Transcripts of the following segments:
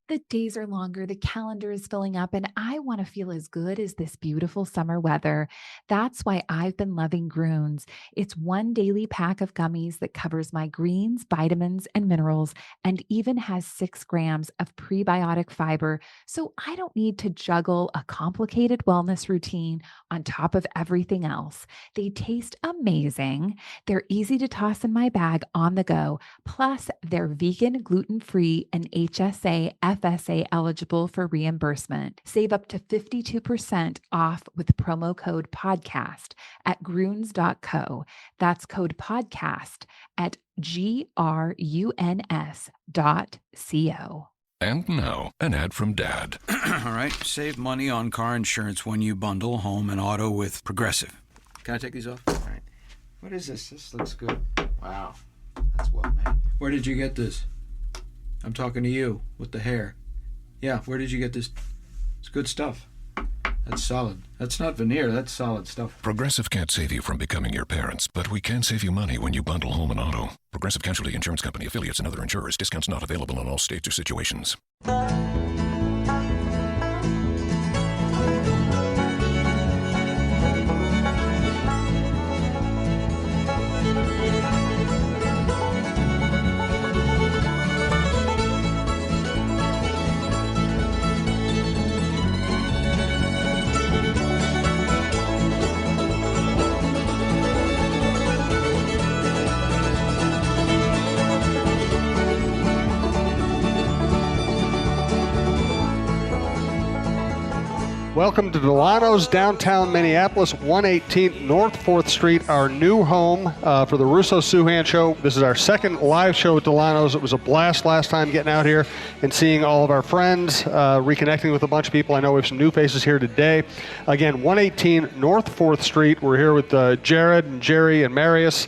The days are longer, the calendar is filling up, and I want to feel as good as this beautiful summer weather. That's why I've been loving Groons. It's one daily pack of gummies that covers my greens, vitamins, and minerals, and even has 6 grams of prebiotic fiber. So I don't need to juggle a complicated wellness routine on top of everything else. They taste amazing. They're easy to toss in my bag on the go. Plus, they're vegan, gluten free, and HSA, FSA eligible for reimbursement. Save up to 52% off with promo code podcast at gruns.co. That's code podcast at gruns.co. And now, an ad from Dad. All right, save money on car insurance when you bundle home and auto with Progressive. Can I take these off? All right. What is this? This looks good. Wow. That's well made. Where did you get this? I'm talking to you with the hair. Yeah, where did you get this? It's good stuff. That's solid. That's not veneer, that's solid stuff. Progressive can't save you from becoming your parents, but we can save you money when you bundle home and auto. Progressive Casualty Insurance Company, affiliates, and other insurers. Discounts not available in all states or situations. Welcome to Delano's downtown Minneapolis, 118 North 4th Street, our new home for the Russo-Souhan show. This is our second live show at Delano's. It was a blast last time getting out here and seeing all of our friends, reconnecting with a bunch of people. I know we have some new faces here today. Again, 118 North 4th Street. We're here with Jared and Jerry and Marius.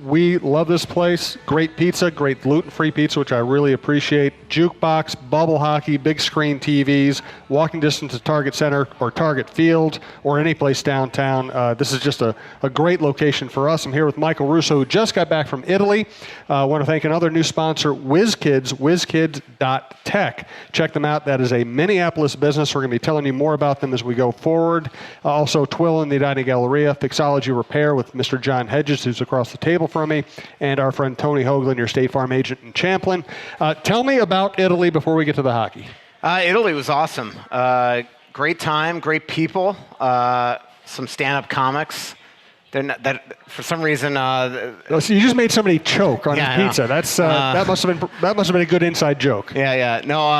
We love this place. Great pizza, great gluten-free pizza, which I really appreciate. Jukebox, bubble hockey, big screen TVs, walking distance to Target Center or Target Field or any place downtown. This is just a great location for us. I'm here with Michael Russo, who just got back from Italy. I want to thank another new sponsor, WizKids, WizKids.tech. Check them out. That is a Minneapolis business. We're going to be telling you more about them as we go forward. Also, Twill in the Dining Galleria, Fixology Repair with Mr. John Hedges, who's across the table from me, and our friend Tony Hoagland, your State Farm agent in Champlin. Tell me about Italy before we get to the hockey. Italy was awesome. Great time, great people, some stand-up comics. They're not, that for some reason. So you just made somebody choke on pizza. That's that must have been a good inside joke. Yeah. No,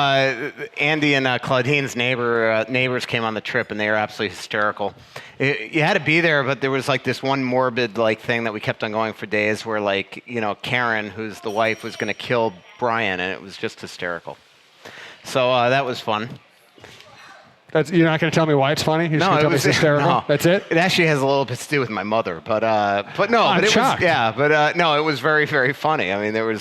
Andy and Claudine's neighbors came on the trip, and they were absolutely hysterical. You had to be there, but there was like this one morbid like thing that we kept on going for days, where like Karen, who's the wife, was going to kill Brian, and it was just hysterical. So that was fun. You're not going to tell me why it's funny? You're just going to tell me it's hysterical? No. That's it? It actually has a little bit to do with my mother, but no. I'm shocked. No, it was very, very funny. I mean, there were,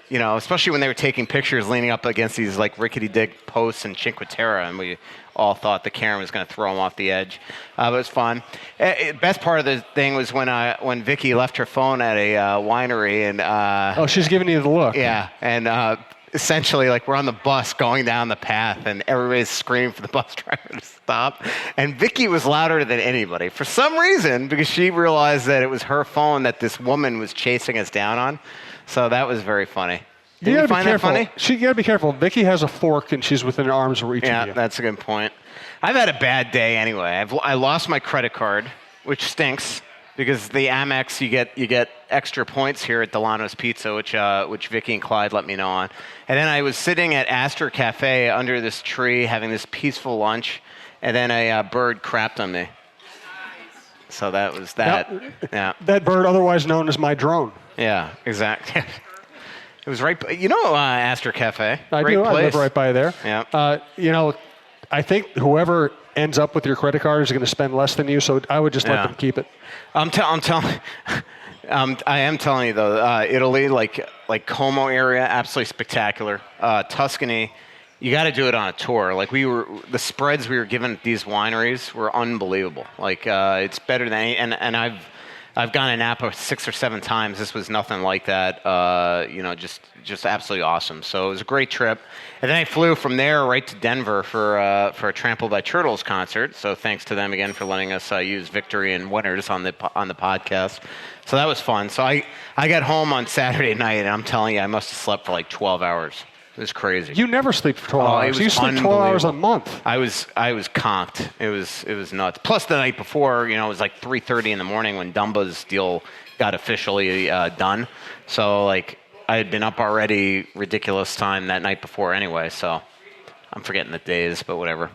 especially when they were taking pictures leaning up against these like rickety-dick posts in Cinque Terre, and we all thought that Karen was going to throw them off the edge. But it was fun. Best part of the thing was when Vicky left her phone at a winery, and she's giving you the look. Yeah, and. Essentially, like we're on the bus going down the path, and everybody's screaming for the bus driver to stop. And Vicky was louder than anybody for some reason, because she realized that it was her phone that this woman was chasing us down on. So that was very funny. Did you find that funny? You got to be careful. Vicky has a fork, and she's within arm's reach of you. Yeah, that's a good point. I've had a bad day anyway. I lost my credit card, which stinks. Because the Amex, you get extra points here at Delano's Pizza, which Vicky and Clyde let me know on. And then I was sitting at Astor Cafe under this tree having this peaceful lunch, and then a bird crapped on me. So that was that. Yeah. That bird, otherwise known as my drone. Yeah, exactly. It was right. Astor Cafe. I Great do. place. I live right by there. Yeah. I think whoever ends up with your credit card is going to spend less than you, so I would just let them keep it. I am telling you though, Italy, like Como area, absolutely spectacular. Tuscany, you got to do it on a tour. Like the spreads we were given at these wineries were unbelievable. Like it's better than any, and I've gone to Napa 6 or 7 times. This was nothing like that. Just absolutely awesome. So it was a great trip. And then I flew from there right to Denver for a Trampled by Turtles concert. So thanks to them again for letting us use Victory and Winners on the podcast. So that was fun. So I got home on Saturday night, and I'm telling you, I must have slept for like 12 hours. It was crazy. You never sleep for 12 hours. You sleep 12 hours a month. I was conked. It was nuts. Plus the night before, it was like 3:30 in the morning when Dumba's deal got officially done. So like I had been up already ridiculous time that night before anyway. So I'm forgetting the days, but whatever.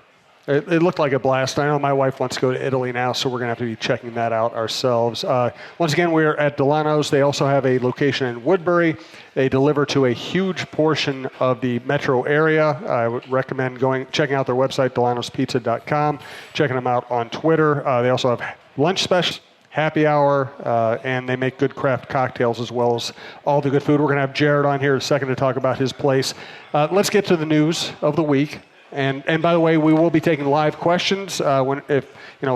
It looked like a blast. I know my wife wants to go to Italy now, so we're going to have to be checking that out ourselves. Once again, we're at Delano's. They also have a location in Woodbury. They deliver to a huge portion of the metro area. I would recommend checking out their website, delanospizza.com, checking them out on Twitter. They also have lunch specials, happy hour, and they make good craft cocktails as well as all the good food. We're going to have Jared on here in a second to talk about his place. Let's get to the news of the week. And by the way, we will be taking live questions as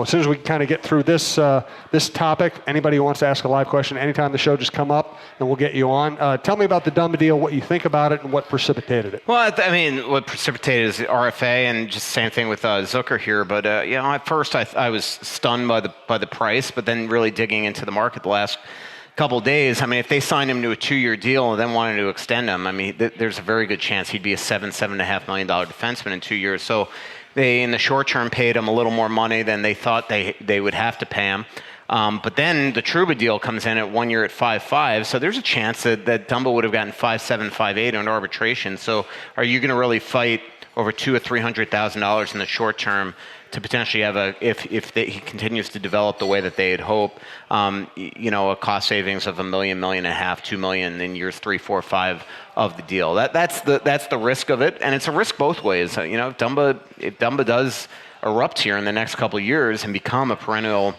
soon as we kind of get through this topic. Anybody who wants to ask a live question anytime the show, just come up and we'll get you on. Tell me about the Dumba deal, what you think about it, and what precipitated it. Well, what precipitated is RFA, and just the same thing with Zucker here. But at first I was stunned by the price, but then really digging into the market the last couple of days. I mean, if they signed him to a 2-year deal and then wanted to extend him, I mean, there's a very good chance he'd be a $7.5 million defenseman in 2 years. So they, in the short term, paid him a little more money than they thought they would have to pay him. But then the Trouba deal comes in at 1 year at 5.5. So there's a chance that Dumba would have gotten 5.7, 5.8 under arbitration. So are you going to really fight over $200,000 or $300,000 in the short term to potentially have if he continues to develop the way that they had hoped, a cost savings of $1 million, $1.5 million, $2 million in years 3, 4, 5 of the deal. That's the risk of it, and it's a risk both ways. If Dumba does erupt here in the next couple of years and become a perennial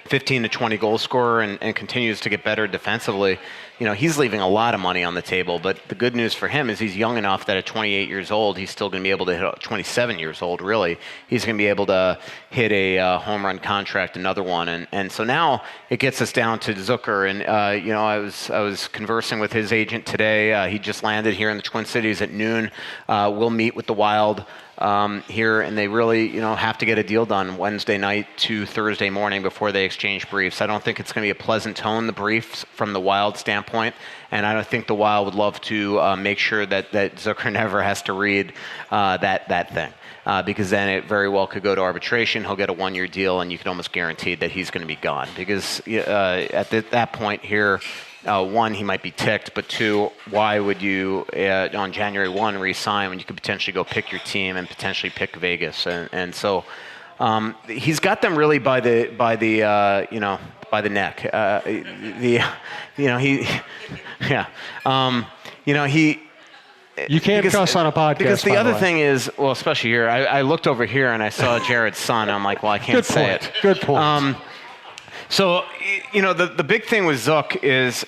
15 to 20 goal scorer and continues to get better defensively, he's leaving a lot of money on the table. But the good news for him is he's young enough that at 28 years old, he's still going to be able to hit 27 years old, really. He's going to be able to hit a home run contract, another one. And so now it gets us down to Zucker. And, I was conversing with his agent today. He just landed here in the Twin Cities at noon. We'll meet with the Wild here, and they really, have to get a deal done Wednesday night to Thursday morning before they exchange briefs. I don't think it's going to be a pleasant tone, the briefs from the Wild standpoint, and I don't think the Wild would love to make sure that Zucker never has to read that thing. Because then it very well could go to arbitration. He'll get a 1-year deal, and you can almost guarantee that he's going to be gone. Because at that point here, one, he might be ticked, but two, why would you on January 1 re-sign when you could potentially go pick your team and potentially pick Vegas? And so he's got them really by the neck. You can't cuss on a podcast. Because the other thing is, well, especially here, I looked over here and I saw Jared's son. I'm like, well, I can't say it. Good point. So, the big thing with Zook is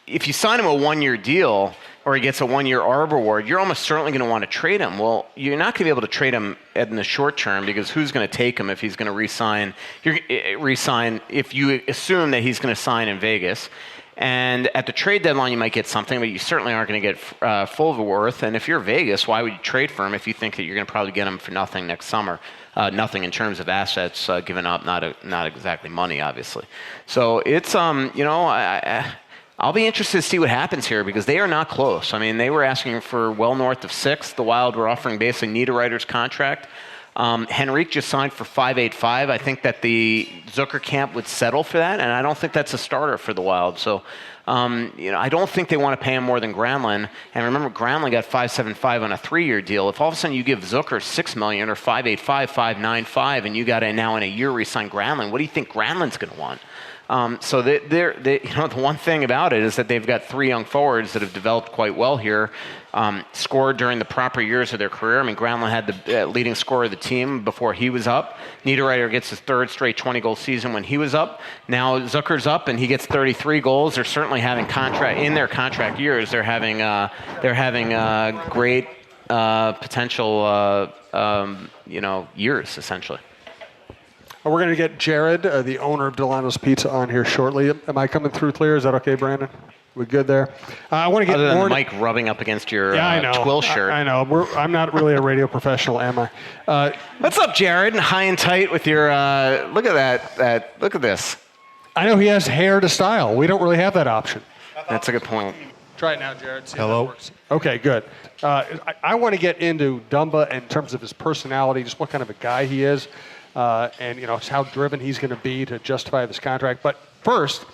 if you sign him a 1-year deal or he gets a 1-year ARB award, you're almost certainly going to want to trade him. Well, you're not going to be able to trade him in the short term because who's going to take him if he's going to re-sign if you assume that he's going to sign in Vegas. And at the trade deadline, you might get something, but you certainly aren't going to get full of a worth. And if you're Vegas, why would you trade for him if you think that you're going to probably get him for nothing next summer? Nothing in terms of assets given up, not exactly money, obviously. So it's, I'll be interested to see what happens here because they are not close. I mean, they were asking for well north of 6. The Wild were offering basically Niederreiter's contract. Henrique just signed for 5.85. I think that the Zucker camp would settle for that, and I don't think that's a starter for the Wild. So, I don't think they want to pay him more than Granlund. And remember, Granlund got 5.75 on a 3-year deal. If all of a sudden you give Zucker $6 million or 5.85, 5.95, and you got to now in a year re-sign Granlund, what do you think Granlund's going to want? So the one thing about it is that they've got 3 young forwards that have developed quite well here, scored during the proper years of their career. I mean, Granlund had the leading scorer of the team before he was up. Niederreiter gets his 3rd straight 20-goal season when he was up. Now Zucker's up and he gets 33 goals. They're certainly having in their contract years. They're having great potential years essentially. We're going to get Jared, the owner of Delano's Pizza, on here shortly. Am I coming through clear? Is that okay, Brandon? We good there? I want to get Other than more. the mic rubbing up against your I know. twill shirt. I know. I'm not really a radio professional, am I? What's up, Jared? High and tight with your. Look at that. Look at this. I know he has hair to style. We don't really have that option. That's a good point. Try it now, Jared. See Hello? How that works. Okay, good. I want to get into Dumba in terms of his personality, just what kind of a guy he is, and just how driven he's going to be to justify this contract. But first,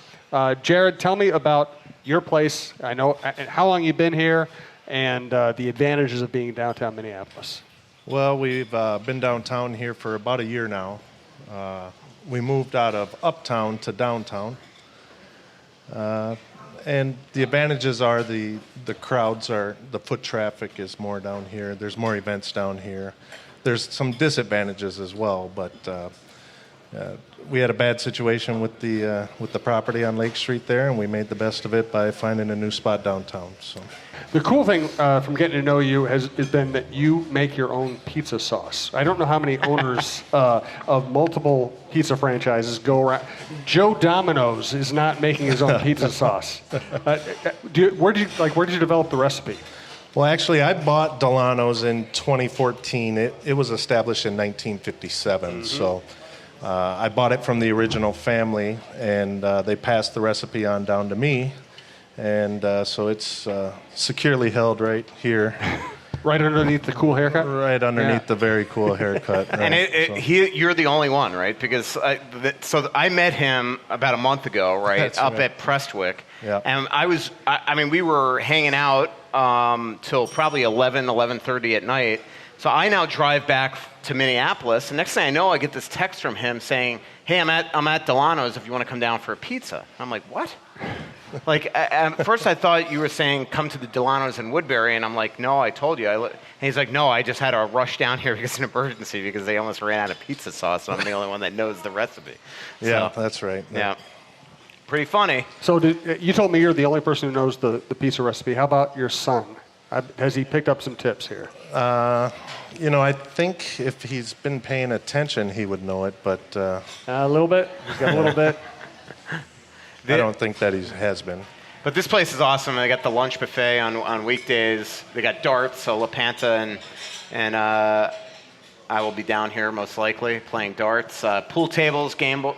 Jared, tell me about your place. I know how long you've been here, and the advantages of being downtown Minneapolis. Well, we've been downtown here for about a year now. We moved out of uptown to downtown. And the advantages are the crowds the foot traffic is more down here. There's more events down here. There's some disadvantages as well, but we had a bad situation with the property on Lake Street there, and we made the best of it by finding a new spot downtown. So. The cool thing from getting to know you has been that you make your own pizza sauce. I don't know how many owners of multiple pizza franchises go around. Joe Domino's is not making his own pizza sauce. Where did you develop the recipe? Well, actually, I bought Delano's in 2014. It was established in 1957, so I bought it from the original family, and they passed the recipe on down to me. And so it's securely held right here. Right underneath the cool haircut? Right underneath the very cool haircut. Right? And you're the only one, right? Because I met him about a month ago, right? That's up right. at Prestwick. Yeah. And we were hanging out till probably 11:30 at night. So I now drive back to Minneapolis, and next thing I know, I get this text from him saying, "Hey, I'm at Delano's if you want to come down for a pizza." I'm like, "What?" Like, at first I thought you were saying come to the Delano's in Woodbury, and I'm like, "No, I told you." And he's like, "No, I just had to rush down here because of an emergency because they almost ran out of pizza sauce, and I'm the only one that knows the recipe." Yeah, that's right. Yeah. Pretty funny. So you told me you're the only person who knows the pizza recipe. How about your son? Has he picked up some tips here? I think if he's been paying attention, he would know it, but A little bit. He's got a little bit. I don't think that he has been. But this place is awesome. They got the lunch buffet on weekdays. They got darts, so La Panta and I will be down here most likely playing darts. Pool tables, games,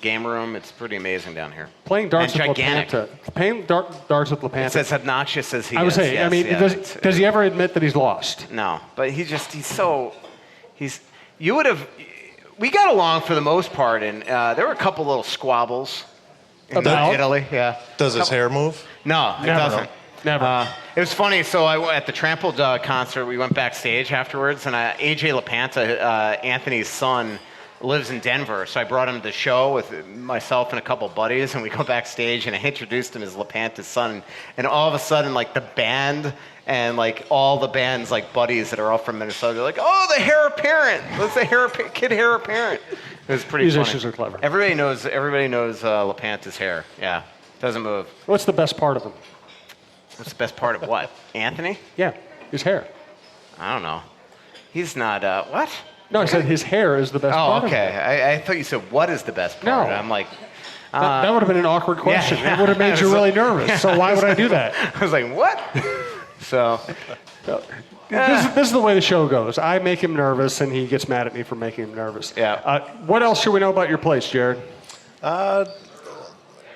game room. It's pretty amazing down here. Playing darts and with gigantic. La Panta. Playing darts with La Panta. It's as obnoxious as he I would is. say. Yes, I mean, yeah. does he ever admit that he's lost? No, but we got along for the most part, and there were a couple little squabbles in About? Italy. Yeah. Does his hair move? No, it Never. doesn't. Never. It was funny. So at the Trampled concert, we went backstage afterwards, and AJ LaPanta, Anthony's son, lives in Denver. So I brought him to the show with myself and a couple buddies, and we go backstage, and I introduced him as LaPanta's son. And all of a sudden, like the band and like all the band's like buddies that are all from Minnesota, they're like, "Oh, the heir apparent! That's the kid heir apparent." It was pretty Musicians funny. are clever. Everybody knows LaPanta's hair. Yeah, doesn't move. What's the best part of him? What's the best part of what? Anthony? Yeah, his hair. I don't know. He's not, what? No, I said his hair is the best part Oh, okay. of him. I thought you said, what is the best part? No. I'm like, That would have been an awkward question. yeah. It would have made you really nervous. So why would I do that? I was like, what? So, This is the way the show goes. I make him nervous, and he gets mad at me for making him nervous. Yeah. What else should we know about your place, Jared?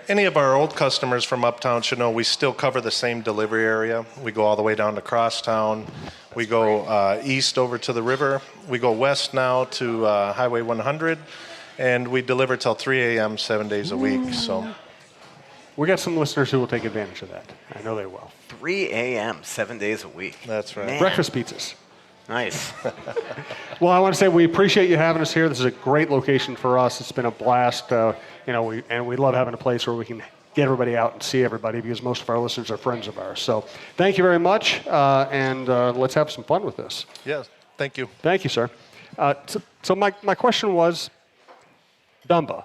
Any of our old customers from uptown should know we still cover the same delivery area. We go all the way down to Crosstown. We go east over to the river. We go west now to Highway 100, and we deliver till 3 a.m. 7 days a week. So We got some listeners who will take advantage of that. I know they will. 3 a.m., 7 days a week. that's right. Man. Breakfast pizzas. Nice. Well, I want to say we appreciate you having us here. This is a great location for us. It's been a blast. We love having a place where we can get everybody out and see everybody because most of our listeners are friends of ours. So thank you very much, and let's have some fun with this. Yes, thank you. Thank you, sir. So my question was, Dumba.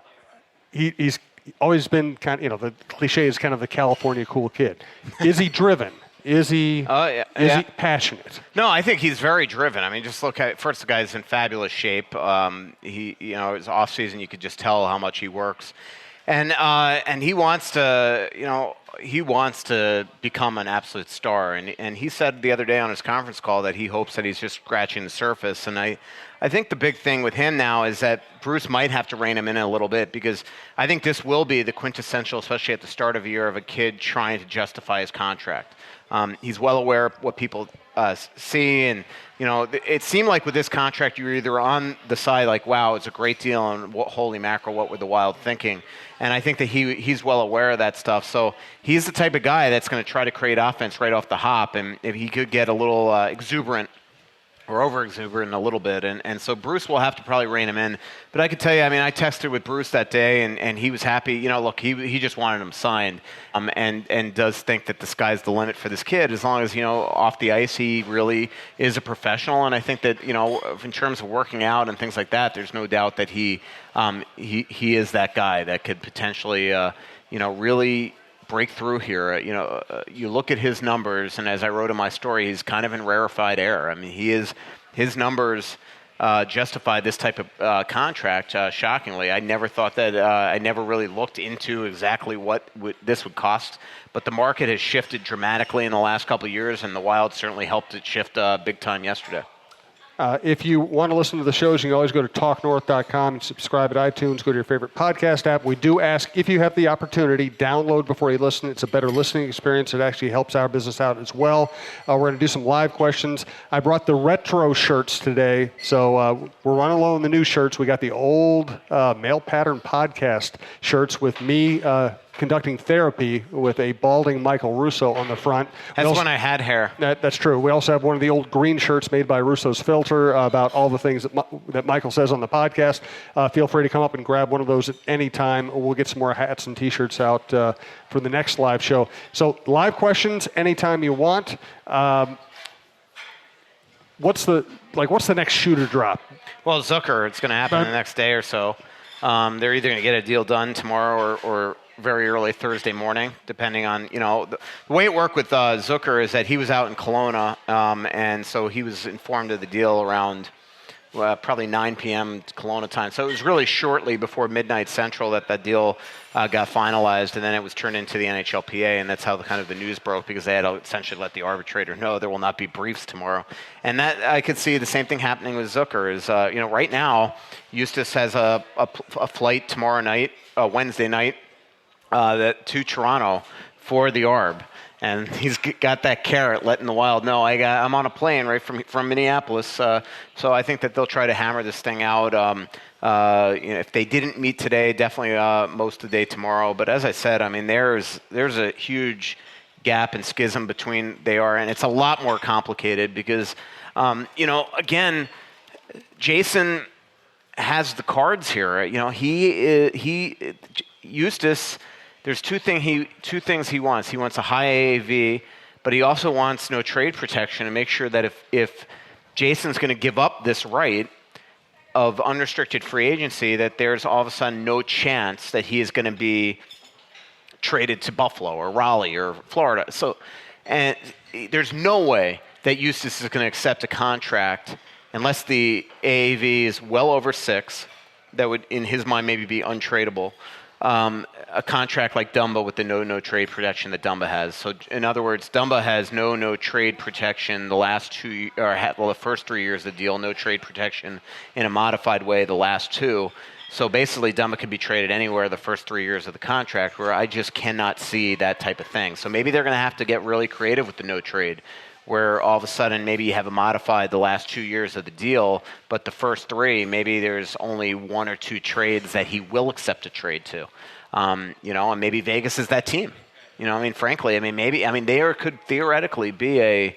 He's always been kind of, the cliche is kind of the California cool kid. Is he driven? Is he yeah. he passionate? No, I think he's very driven. I mean, just look at first. The guy's in fabulous shape. His off season, you could just tell how much he works, and he wants to, he wants to become an absolute star. And he said the other day on his conference call that he hopes that he's just scratching the surface. And I think the big thing with him now is that Bruce might have to rein him in a little bit, because I think this will be the quintessential, especially at the start of a year, of a kid trying to justify his contract. He's well aware of what people see, and it seemed like with this contract, you were either on the side like, wow, it's a great deal, and holy mackerel, what were the Wild thinking? And I think that he's well aware of that stuff. So he's the type of guy that's going to try to create offense right off the hop, and if he could get a little exuberant or over-exuberant a little bit, and so Bruce will have to probably rein him in. But I could tell you, I mean, I texted with Bruce that day, and he was happy. Look, he just wanted him signed, and does think that the sky's the limit for this kid, as long as, off the ice he really is a professional. And I think that, in terms of working out and things like that, there's no doubt that he is that guy that could potentially, really break through here. You look at his numbers, and as I wrote in my story, he's kind of in rarefied air. I mean, his numbers justify this type of contract. Shockingly, I never thought that. I never really looked into exactly what this would cost, but the market has shifted dramatically in the last couple of years, and the Wild certainly helped it shift big time yesterday. If you want to listen to the shows, you can always go to talknorth.com and subscribe at iTunes. Go to your favorite podcast app. We do ask, if you have the opportunity, download before you listen. It's a better listening experience. It actually helps our business out as well. We're going to do some live questions. I brought the retro shirts today, so we're running low on the new shirts. We got the old Male Pattern Podcast shirts with me conducting therapy with a balding Michael Russo on the front. That's when I had hair. That's true. We also have one of the old green shirts made by Russo's Filter about all the things that Michael says on the podcast. Feel free to come up and grab one of those at any time. We'll get some more hats and T-shirts out for the next live show. So live questions anytime you want. What's the next shooter drop? Well, Zucker, it's going to happen the next day or so. They're either going to get a deal done tomorrow or very early Thursday morning, depending on, the way it worked with Zucker is that he was out in Kelowna, and so he was informed of the deal around probably 9 p.m. Kelowna time. So it was really shortly before midnight Central that deal got finalized, and then it was turned into the NHLPA, and that's how the news broke, because they had to essentially let the arbitrator know there will not be briefs tomorrow. And that I could see the same thing happening with Zucker. Is right now Eustace has a flight tomorrow night, Wednesday night, to Toronto for the ARB, and he's got that carrot letting the Wild know I'm on a plane right from Minneapolis. So I think that they'll try to hammer this thing out. If they didn't meet today, definitely most of the day tomorrow. But as I said, I mean, there's a huge gap and schism between and it's a lot more complicated because again, Jason has the cards here. Eustace. There's two things he wants. He wants a high AAV, but he also wants no trade protection and make sure that if Jason's going to give up this right of unrestricted free agency, that there's all of a sudden no chance that he is going to be traded to Buffalo or Raleigh or Florida. So, and there's no way that Eustace is going to accept a contract unless the AAV is well over 6. That would, in his mind, maybe be untradeable. A contract like Dumba with the no trade protection that Dumba has. So in other words, Dumba has no trade protection the first 3 years of the deal, no trade protection in a modified way the last 2. So basically Dumba could be traded anywhere the first 3 years of the contract, where I just cannot see that type of thing. So maybe they're going to have to get really creative with the no trade, where all of a sudden maybe you have a modified the last 2 years of the deal, but the first 3, maybe there's only 1 or 2 trades that he will accept a trade to. And maybe Vegas is that team. Frankly, there could theoretically be a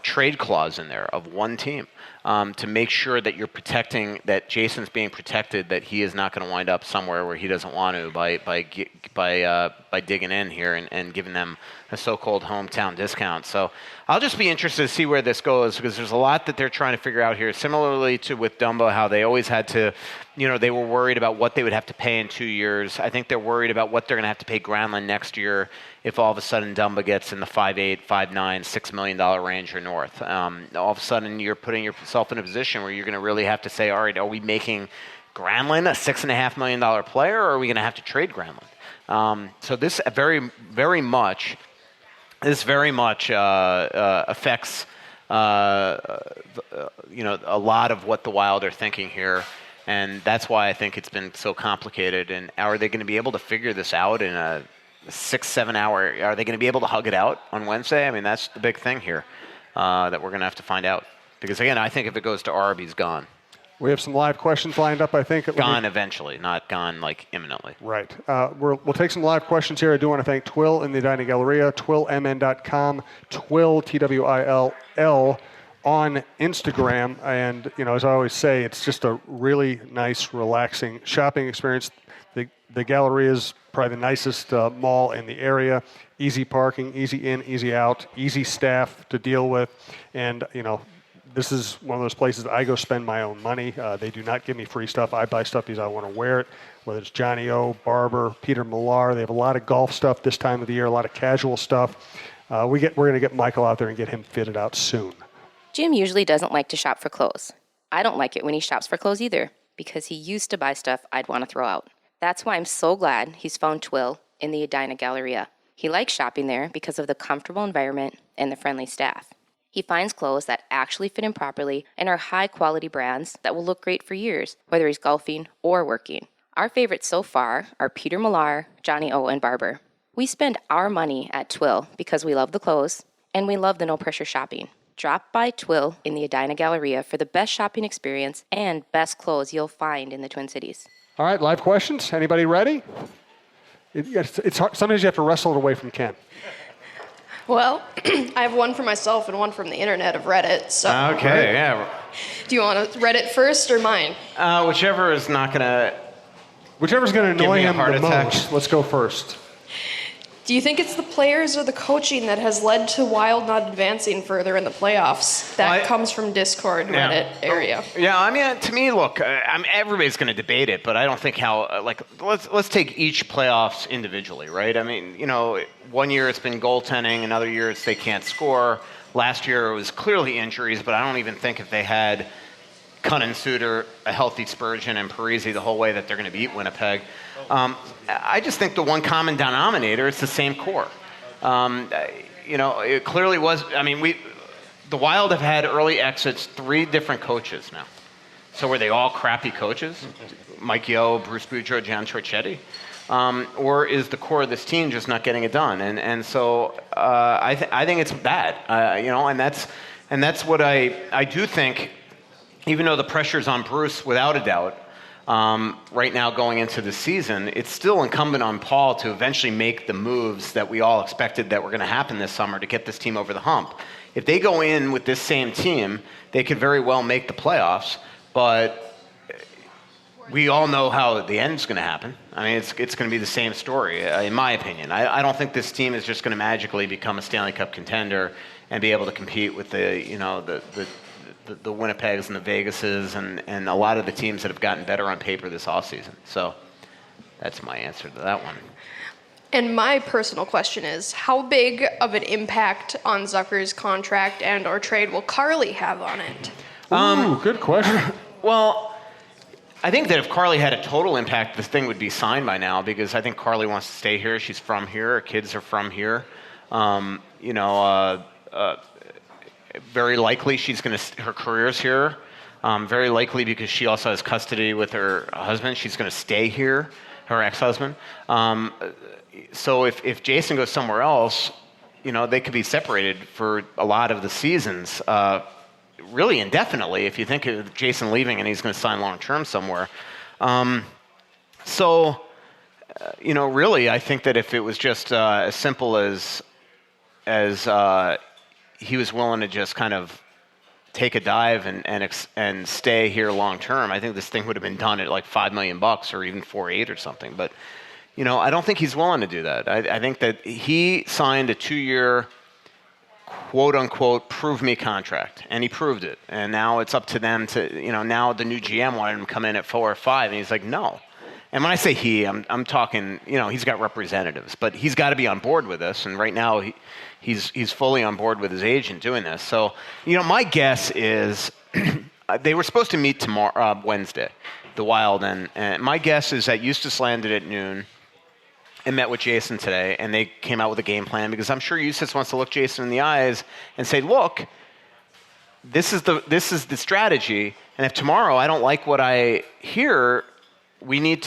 trade clause in there of one team to make sure that you're protecting, that Jason's being protected, that he is not going to wind up somewhere where he doesn't want to by digging in here and giving them a so-called hometown discount. So I'll just be interested to see where this goes because there's a lot that they're trying to figure out here. Similarly to with Dumba, how they always had to, they were worried about what they would have to pay in 2 years. I think they're worried about what they're going to have to pay Granlund next year if all of a sudden Dumba gets in the $5.8, $5.9, $6 million range or north. All of a sudden you're putting yourself in a position where you're going to really have to say, all right, are we making Granlund a $6.5 million player, or are we going to have to trade Granlund? So this very, very much affects a lot of what the Wild are thinking here, and that's why I think it's been so complicated. And are they going to be able to figure this out in a 6-7 hour? Are they going to be able to hug it out on Wednesday? I mean, that's the big thing here that we're going to have to find out. Because again, I think if it goes to Arb, he's gone. We have some live questions lined up, I think. Gone eventually, not gone like imminently. Right. We'll take some live questions here. I do want to thank Twill in the Dining Galleria, twillmn.com, Twill, Twill, on Instagram. And, as I always say, it's just a really nice, relaxing shopping experience. The Galleria is probably the nicest mall in the area. Easy parking, easy in, easy out, easy staff to deal with. And, this is one of those places I go spend my own money. They do not give me free stuff. I buy stuff because I want to wear it, whether it's Johnny O, Barber, Peter Millar. They have a lot of golf stuff this time of the year, a lot of casual stuff. We're going to get Michael out there and get him fitted out soon. Jim usually doesn't like to shop for clothes. I don't like it when he shops for clothes either, because he used to buy stuff I'd want to throw out. That's why I'm so glad he's found Twill in the Edina Galleria. He likes shopping there because of the comfortable environment and the friendly staff. He finds clothes that actually fit him properly and are high-quality brands that will look great for years, whether he's golfing or working. Our favorites so far are Peter Millar, Johnny O, and Barber. We spend our money at Twill because we love the clothes and we love the no-pressure shopping. Drop by Twill in the Edina Galleria for the best shopping experience and best clothes you'll find in the Twin Cities. All right, live questions. Anybody ready? It's hard. Sometimes you have to wrestle it away from Ken. Well, I have one for myself and one from the internet of Reddit. So. Okay, yeah. Do you want Reddit first or mine? Whichever's going to annoy him the attack. most. Let's go first. Do you think it's the players or the coaching that has led to Wild not advancing further in the playoffs? That comes from Discord Reddit area. Yeah, I mean, to me, look, everybody's going to debate it, but I don't think let's take each playoffs individually, right? I mean, 1 year it's been goaltending, another year it's they can't score. Last year it was clearly injuries, but I don't even think if they had Cunnin, Suter, a healthy Spurgeon, and Parisi the whole way that they're going to beat Winnipeg. I just think the one common denominator is the same core. It clearly was. I mean, the Wild have had early exits, 3 different coaches now. So were they all crappy coaches? Mike Yeo, Bruce Boudreau, John Torchetti? Or is the core of this team just not getting it done? And so I think it's bad. And that's what I do think. Even though the pressure's on Bruce, without a doubt, right now going into the season, it's still incumbent on Paul to eventually make the moves that we all expected that were going to happen this summer to get this team over the hump. If they go in with this same team, they could very well make the playoffs, but we all know how the end's going to happen. I mean, it's going to be the same story, in my opinion. I don't think this team is just going to magically become a Stanley Cup contender and be able to compete with the Winnipegs and the Vegases and a lot of the teams that have gotten better on paper this offseason. So that's my answer to that one. And my personal question is, how big of an impact on Zucker's contract and or trade will Carly have on it? Good question. Well, I think that if Carly had a total impact, this thing would be signed by now because I think Carly wants to stay here. She's from here. Her kids are from here. Very likely her career's here. Very likely because she also has custody with her husband. She's going to stay here, her ex-husband. So if Jason goes somewhere else, they could be separated for a lot of the seasons, really indefinitely if you think of Jason leaving and he's going to sign long-term somewhere. Really, I think that if it was just as simple as he was willing to just kind of take a dive and stay here long term, I think this thing would have been done at like $5 million or even 4.8 or something. But I don't think he's willing to do that. I think that he signed a 2-year quote unquote prove me contract, and he proved it. And now it's up to them to, now the new GM wanted him to come in at 4 or 5, and he's like, no. And when I say he, I'm talking, he's got representatives, but he's got to be on board with this. And right now he's fully on board with his agent doing this. So, my guess is they were supposed to meet tomorrow, Wednesday, the Wild, and my guess is that Eustace landed at noon and met with Jason today, and they came out with a game plan, because I'm sure Eustace wants to look Jason in the eyes and say, look, this is the strategy, and if tomorrow I don't like what I hear, I need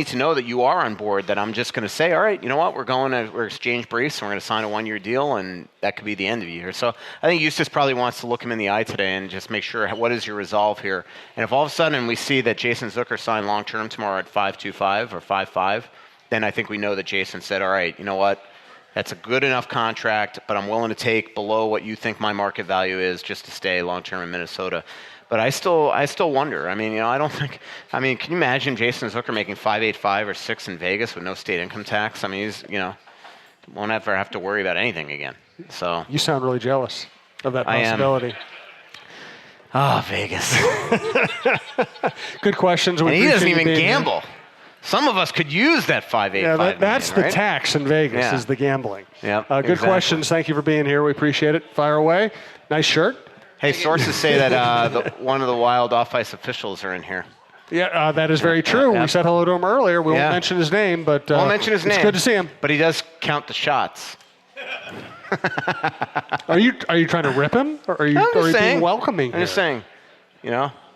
to know that you are on board, that I'm just going to say, all right, you know what, we're exchange briefs, and we're going to sign a 1-year deal, and that could be the end of the year. So I think Eustace probably wants to look him in the eye today and just make sure, what is your resolve here? And if all of a sudden we see that Jason Zucker signed long-term tomorrow at 5.25 or 5.5, then I think we know that Jason said, all right, you know what, that's a good enough contract, but I'm willing to take below what you think my market value is just to stay long-term in Minnesota. But I still wonder. I mean, can you imagine Jason Zucker making 5.85 or 6 in Vegas with no state income tax? I mean, won't ever have to worry about anything again. So you sound really jealous of that possibility. I am. Oh, Vegas. Good questions. And he doesn't even gamble. Here. Some of us could use that 5.85. Yeah, that's million, the tax in Vegas, is the gambling. Yeah. Good exactly. questions. Thank you for being here. We appreciate it. Fire away. Nice shirt. Hey, sources say that one of the Wild off-ice officials are in here. Yeah, that is very true. Yeah. We said hello to him earlier. We won't mention his name, but won't mention his name. It's good to see him. But he does count the shots. Are you trying to rip him, or are you being welcoming? I'm just saying.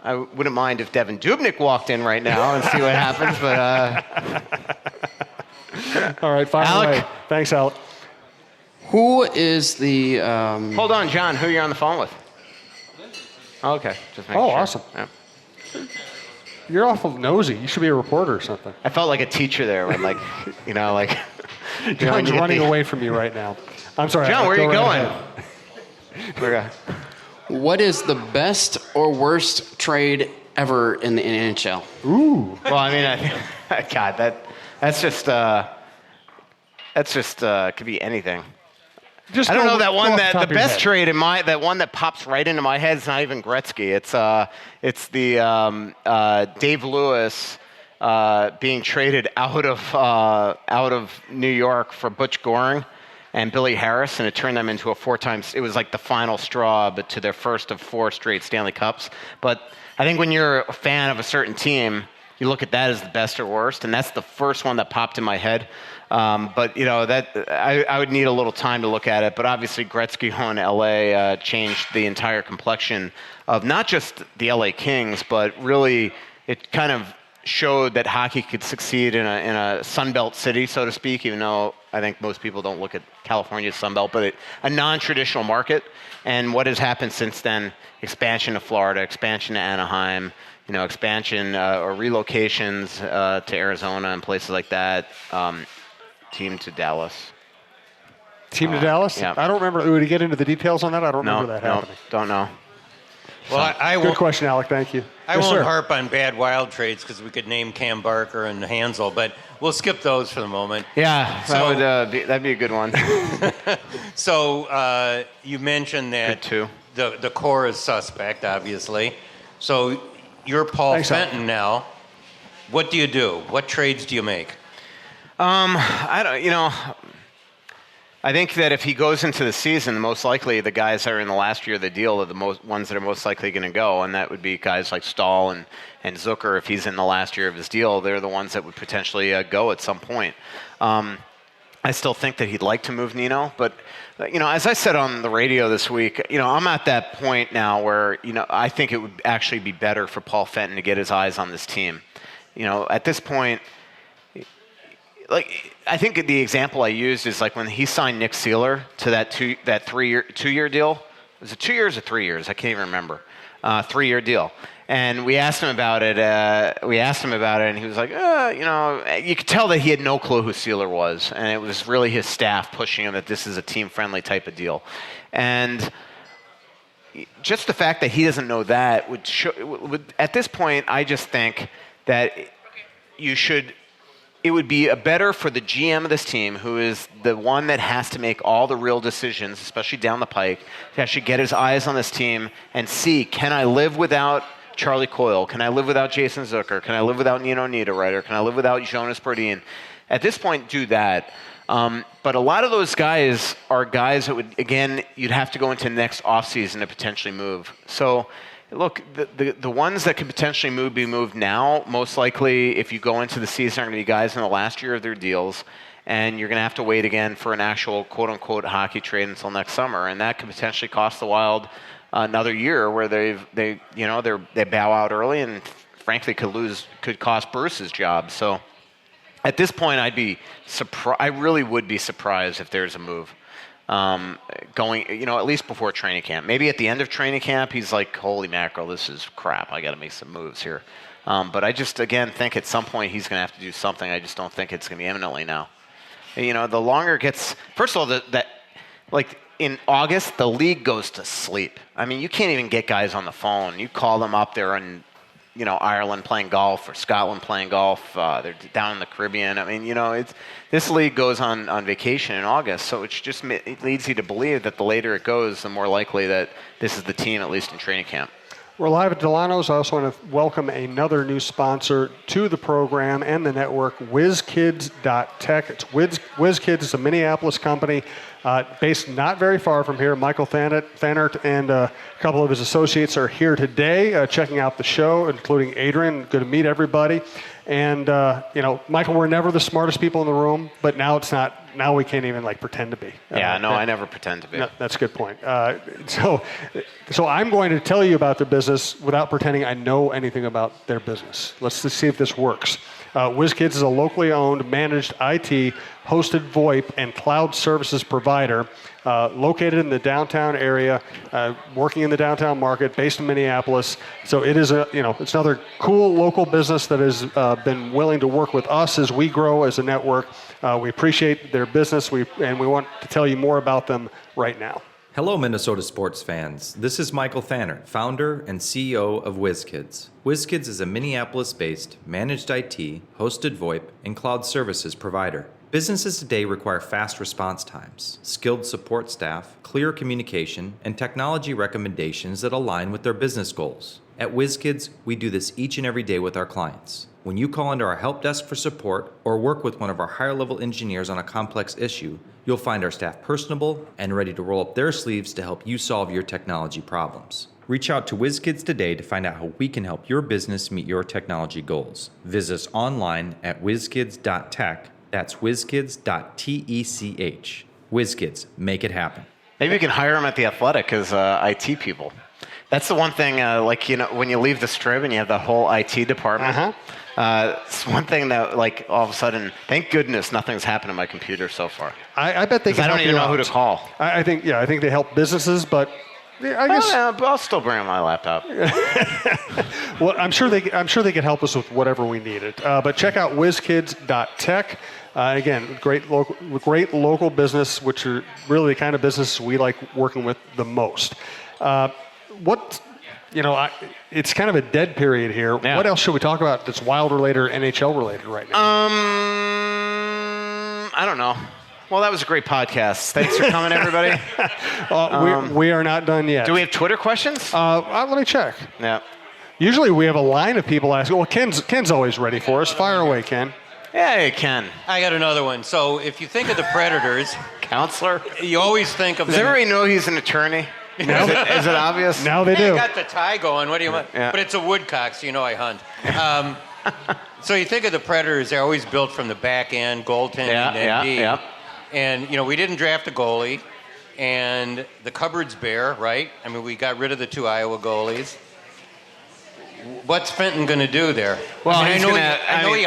I wouldn't mind if Devin Dubnyk walked in right now and see what happens, but. All right, fire away. Thanks, Alec. Who is the? Hold on, John. Who are you on the phone with? Oh, okay, just making sure. Awesome. Yeah. You're awful nosy. You should be a reporter or something. I felt like a teacher there when, John's running away from you right now. I'm sorry. John, where are you going? What is the best or worst trade ever in the NHL? Ooh. Well, I mean, God, that's just could be anything. I don't know that one the best trade that one that pops right into my head is not even Gretzky. It's the Dave Lewis being traded out of New York for Butch Goring and Billy Harris, and it turned them into it was like the final straw, but to their first of 4 straight Stanley Cups. But I think when you're a fan of a certain team, you look at that as the best or worst, and that's the first one that popped in my head. But I would need a little time to look at it. But obviously, Gretzky on LA changed the entire complexion of not just the LA Kings, but really it kind of showed that hockey could succeed in a Sunbelt city, so to speak. Even though I think most people don't look at California as Sunbelt, but a non-traditional market. And what has happened since then? Expansion to Florida, expansion to Anaheim. Expansion or relocations to Arizona and places like that. Team to Dallas. Team to Dallas? Yeah. I don't remember. Would you get into the details on that? I don't remember that happening. Don't know. Well, I Good question, Alec. Thank you. I won't harp on bad Wild trades because we could name Cam Barker and Hansel, but we'll skip those for the moment. Yeah, that'd be a good one. So you mentioned that the core is suspect, obviously. So you're Paul Fenton now. What do you do? What trades do you make? I think that if he goes into the season, most likely the guys that are in the last year of the deal are the ones that are most likely going to go, and that would be guys like Stahl and Zucker. If he's in the last year of his deal, they're the ones that would potentially go at some point. I still think that he'd like to move Nino, but as I said on the radio this week, I'm at that point now where I think it would actually be better for Paul Fenton to get his eyes on this team. At this point. I think the example I used is like when he signed Nick Seeler to that 2-year deal. Was it 2 years or 3 years? I can't even remember. 3-year deal. And we asked him about it. And he was like, you could tell that he had no clue who Seeler was, and it was really his staff pushing him that this is a team-friendly type of deal. And just the fact that he doesn't know that would at this point, I just think that you should it would be better for the GM of this team, who is the one that has to make all the real decisions, especially down the pike, to actually get his eyes on this team and see, can I live without Charlie Coyle? Can I live without Jason Zucker? Can I live without Nino Niederreiter? Can I live without Jonas Brodin? At this point, do that. But a lot of those guys are guys that would, again, you'd have to go into next offseason to potentially move. So, look, the ones that could potentially be moved now, most likely, if you go into the season, are going to be guys in the last year of their deals, and you're going to have to wait again for an actual quote-unquote hockey trade until next summer, and that could potentially cost the Wild another year where they bow out early and frankly could cost Bruce's job. So at this point, I really would be surprised if there's a move going, at least before training camp. Maybe at the end of training camp, he's like, holy mackerel, this is crap. I got to make some moves here. But I just, again, think at some point he's going to have to do something. I just don't think it's going to be imminently now. The longer it gets, first of all, in August, the league goes to sleep. I mean, you can't even get guys on the phone. You call them up, they're in, Ireland playing golf or Scotland playing golf. They're down in the Caribbean. I mean, this league goes on vacation in August, so it leads you to believe that the later it goes, the more likely that this is the team, at least in training camp. We're live at Delano's. I also want to welcome another new sponsor to the program and the network, WizKids.tech. It's WizKids is a Minneapolis company based not very far from here. Michael Thanert and a couple of his associates are here today checking out the show, including Adrian. Good to meet everybody. And, Michael, we're never the smartest people in the room, but now it's not. Now we can't even pretend to be. I never pretend to be. No, that's a good point. So I'm going to tell you about their business without pretending I know anything about their business. Let's just see if this works. WizKids is a locally owned, managed IT, hosted VoIP, and cloud services provider located in the downtown area, working in the downtown market, based in Minneapolis. So it is it's another cool local business that has been willing to work with us as we grow as a network. We appreciate their business, and we want to tell you more about them right now. Hello, Minnesota sports fans. This is Michael Thanert, founder and CEO of WizKids. WizKids is a Minneapolis-based managed IT, hosted VoIP, and cloud services provider. Businesses today require fast response times, skilled support staff, clear communication, and technology recommendations that align with their business goals. At WizKids, we do this each and every day with our clients. When you call into our help desk for support or work with one of our higher-level engineers on a complex issue, you'll find our staff personable and ready to roll up their sleeves to help you solve your technology problems. Reach out to WizKids today to find out how we can help your business meet your technology goals. Visit us online at wizkids.tech. That's wizkids.tech. WizKids, make it happen. Maybe we can hire them at the Athletic as IT people. That's the one thing, when you leave the Strib and you have the whole IT department. It's one thing that, all of a sudden, thank goodness nothing's happened to my computer so far. I bet they can. I don't even know who to call. I think they help businesses, but I guess I'll still bring my laptop. Well, I'm sure they can help us with whatever we needed. But check out WizKids.tech. Again, great local business, which are really the kind of business we like working with the most. It's kind of a dead period here. Yeah. What else should we talk about that's Wild related or NHL related right now? I don't know. Well, that was a great podcast. Thanks for coming, everybody. We are not done yet. Do we have Twitter questions? Let me check. Yeah. Usually we have a line of people asking. Well, Ken's always ready for us. Fire away, Ken. Hey, Ken. I got another one. So if you think of the Predators, counselor, you always think of. Does everybody know he's an attorney? No. Is it obvious? Now they do. I got the tie going. What do you want? Yeah. But it's a woodcock, so I hunt. So you think of the Predators, they're always built from the back end, goaltending, and D. Yeah. And, we didn't draft a goalie, and the cupboard's bare, right? I mean, we got rid of the 2 Iowa goalies. What's Fenton going to do there? Well, I know he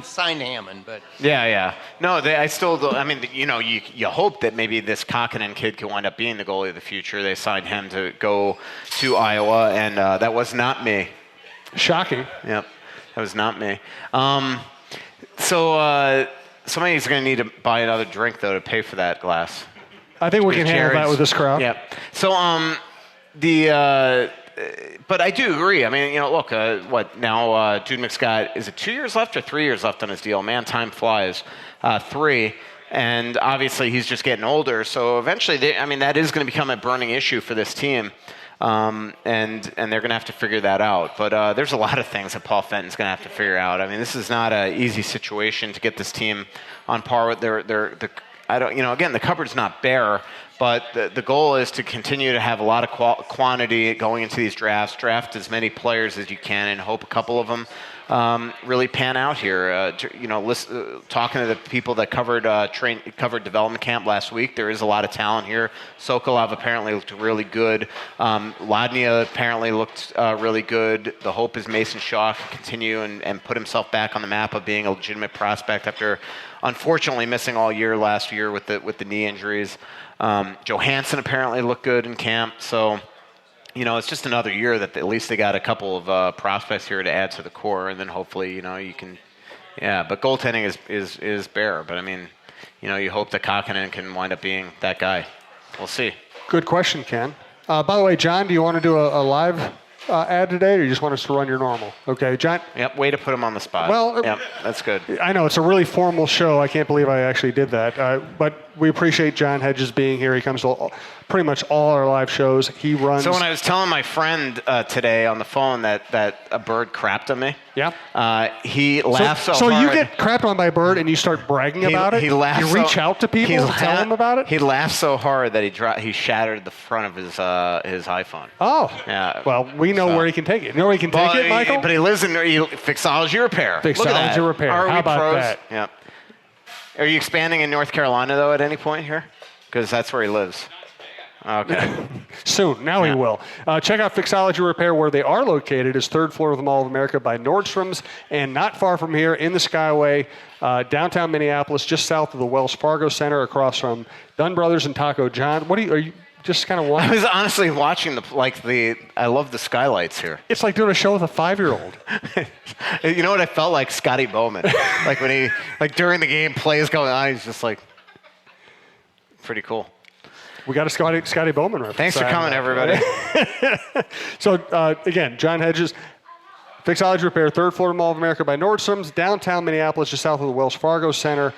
signed Hammond, but... Yeah. No, I still do. I mean, you hope that maybe this Kokkonen kid could wind up being the goalie of the future. They signed him to go to Iowa, and that was not me. Shocking. Yep, that was not me. So somebody's going to need to buy another drink, though, to pay for that glass. I think we can handle that with this crowd. Yeah. So but I do agree. I mean, look, what now? Jude McScott, is it 2 years left or 3 years left on his deal? Man, time flies. 3. And obviously he's just getting older. So eventually, that is going to become a burning issue for this team. And they're going to have to figure that out. But there's a lot of things that Paul Fenton's going to have to figure out. I mean, this is not an easy situation to get this team on par with again, the cupboard's not bare, but the goal is to continue to have a lot of quantity going into these drafts, draft as many players as you can, and hope a couple of them really pan out here. Talking to the people that covered development camp last week, there is a lot of talent here. Sokolov apparently looked really good. Ladnia apparently looked really good. The hope is Mason Shaw can continue and put himself back on the map of being a legitimate prospect after unfortunately missing all year last year with the knee injuries. Johansson apparently looked good in camp. So, it's just another year that at least they got a couple of prospects here to add to the core, and then hopefully, you can, but goaltending is bare. But I mean, you hope that Kakkonen can wind up being that guy. We'll see. Good question, Ken. By the way, John, do you want to do a live ad today, or you just want us to run your normal? Okay, John? Yep, way to put him on the spot. Well, yep, that's good. I know, it's a really formal show. I can't believe I actually did that. But we appreciate John Hedges being here. He comes to pretty much all our live shows. He runs... So when I was telling my friend today on the phone that a bird crapped on me, he laughed so hard. So you get crapped on by a bird and you start bragging about it? He laughed. You reach out to people to tell them about it? He laughed so hard that he shattered the front of his iPhone. Oh. Yeah. Well, we know where he can take it. You know where he can take it, Michael? But he lives in Fixology Repair. Fixology Repair. How about pros? that? Yep. Are you expanding in North Carolina, though, at any point here? Because that's where he lives. Okay. Soon. Now he will. Check out Fixology Repair. Where they are located is 3rd floor of the Mall of America by Nordstrom's, and not far from here in the Skyway, downtown Minneapolis, just south of the Wells Fargo Center, across from Dunn Brothers and Taco John. Are you just kind of watching? I was honestly watching I love the skylights here. It's like doing a show with a 5-year-old. You know what I felt like? Scotty Bowman. Like when he, during the game, plays going on, he's just pretty cool. We got a Scotty Bowman reference. Thanks for coming, everybody. So, again, John Hedges, Fixology Repair, 3rd floor Mall of America by Nordstrom's, downtown Minneapolis, just south of the Wells Fargo Center.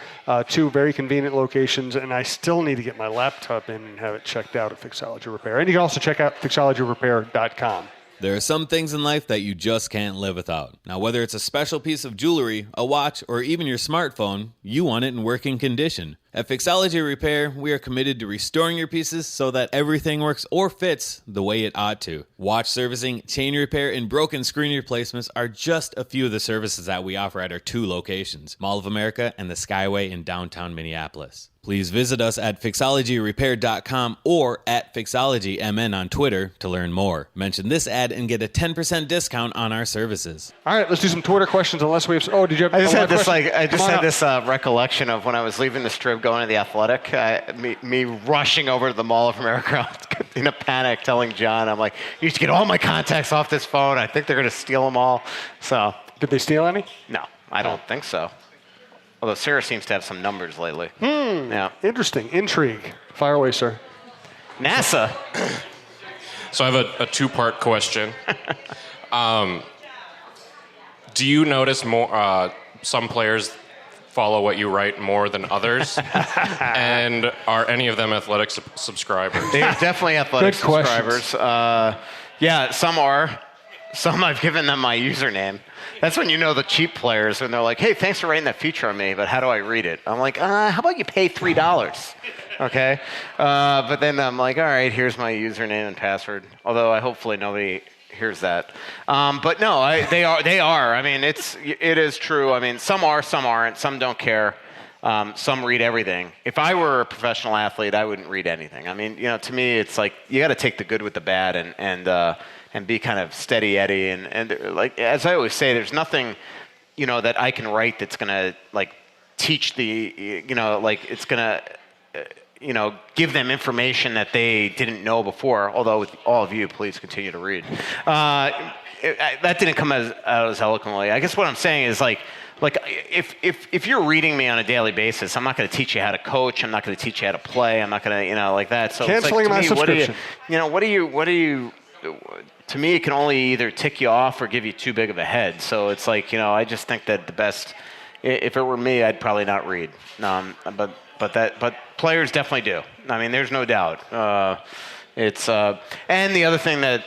2 very convenient locations, and I still need to get my laptop in and have it checked out at Fixology Repair. And you can also check out fixologyrepair.com. There are some things in life that you just can't live without. Now, whether it's a special piece of jewelry, a watch, or even your smartphone, you want it in working condition. At Fixology Repair, we are committed to restoring your pieces so that everything works or fits the way it ought to. Watch servicing, chain repair, and broken screen replacements are just a few of the services that we offer at our 2 locations, Mall of America and the Skyway in downtown Minneapolis. Please visit us at fixologyrepair.com or at fixologymn on Twitter to learn more. Mention this ad and get a 10% discount on our services. All right, let's do some Twitter questions. Unless we have. Oh, did you have? I just had this recollection of when I was leaving the Strip going to the Athletic. Me rushing over to the Mall of America in a panic, telling John, I'm like, you need to get all my contacts off this phone. I think they're going to steal them all. So. Did they steal any? No, I don't think so. Although Sarah seems to have some numbers lately. Yeah. Interesting. Intrigue. Fire away, sir. NASA. So I have a 2-part question. Do you notice more some players follow what you write more than others? And are any of them Athletic subscribers? They're definitely Athletic subscribers. Yeah, some are. Some I've given them my username. That's when you know the cheap players, and they're like, hey, thanks for writing that feature on me, but how do I read it? I'm like, how about you pay $3? Okay? But then I'm like, all right, here's my username and password. Although hopefully nobody hears that. But no, they are. I mean, it is true. I mean, some are, some aren't. Some don't care. Some read everything. If I were a professional athlete, I wouldn't read anything. I mean, to me, it's like you got to take the good with the bad and be kind of steady Eddie. And like, as I always say, there's nothing, that I can write that's going to teach it's going to, give them information that they didn't know before. Although with all of you, please continue to read. That didn't come out as eloquently. I guess what I'm saying is if you're reading me on a daily basis, I'm not going to teach you how to coach. I'm not going to teach you how to play. I'm not going to, like that. So canceling my subscription. What do you to me, it can only either tick you off or give you too big of a head. So it's like, I just think that the best, if it were me, I'd probably not read. But players definitely do. I mean, there's no doubt. And the other thing that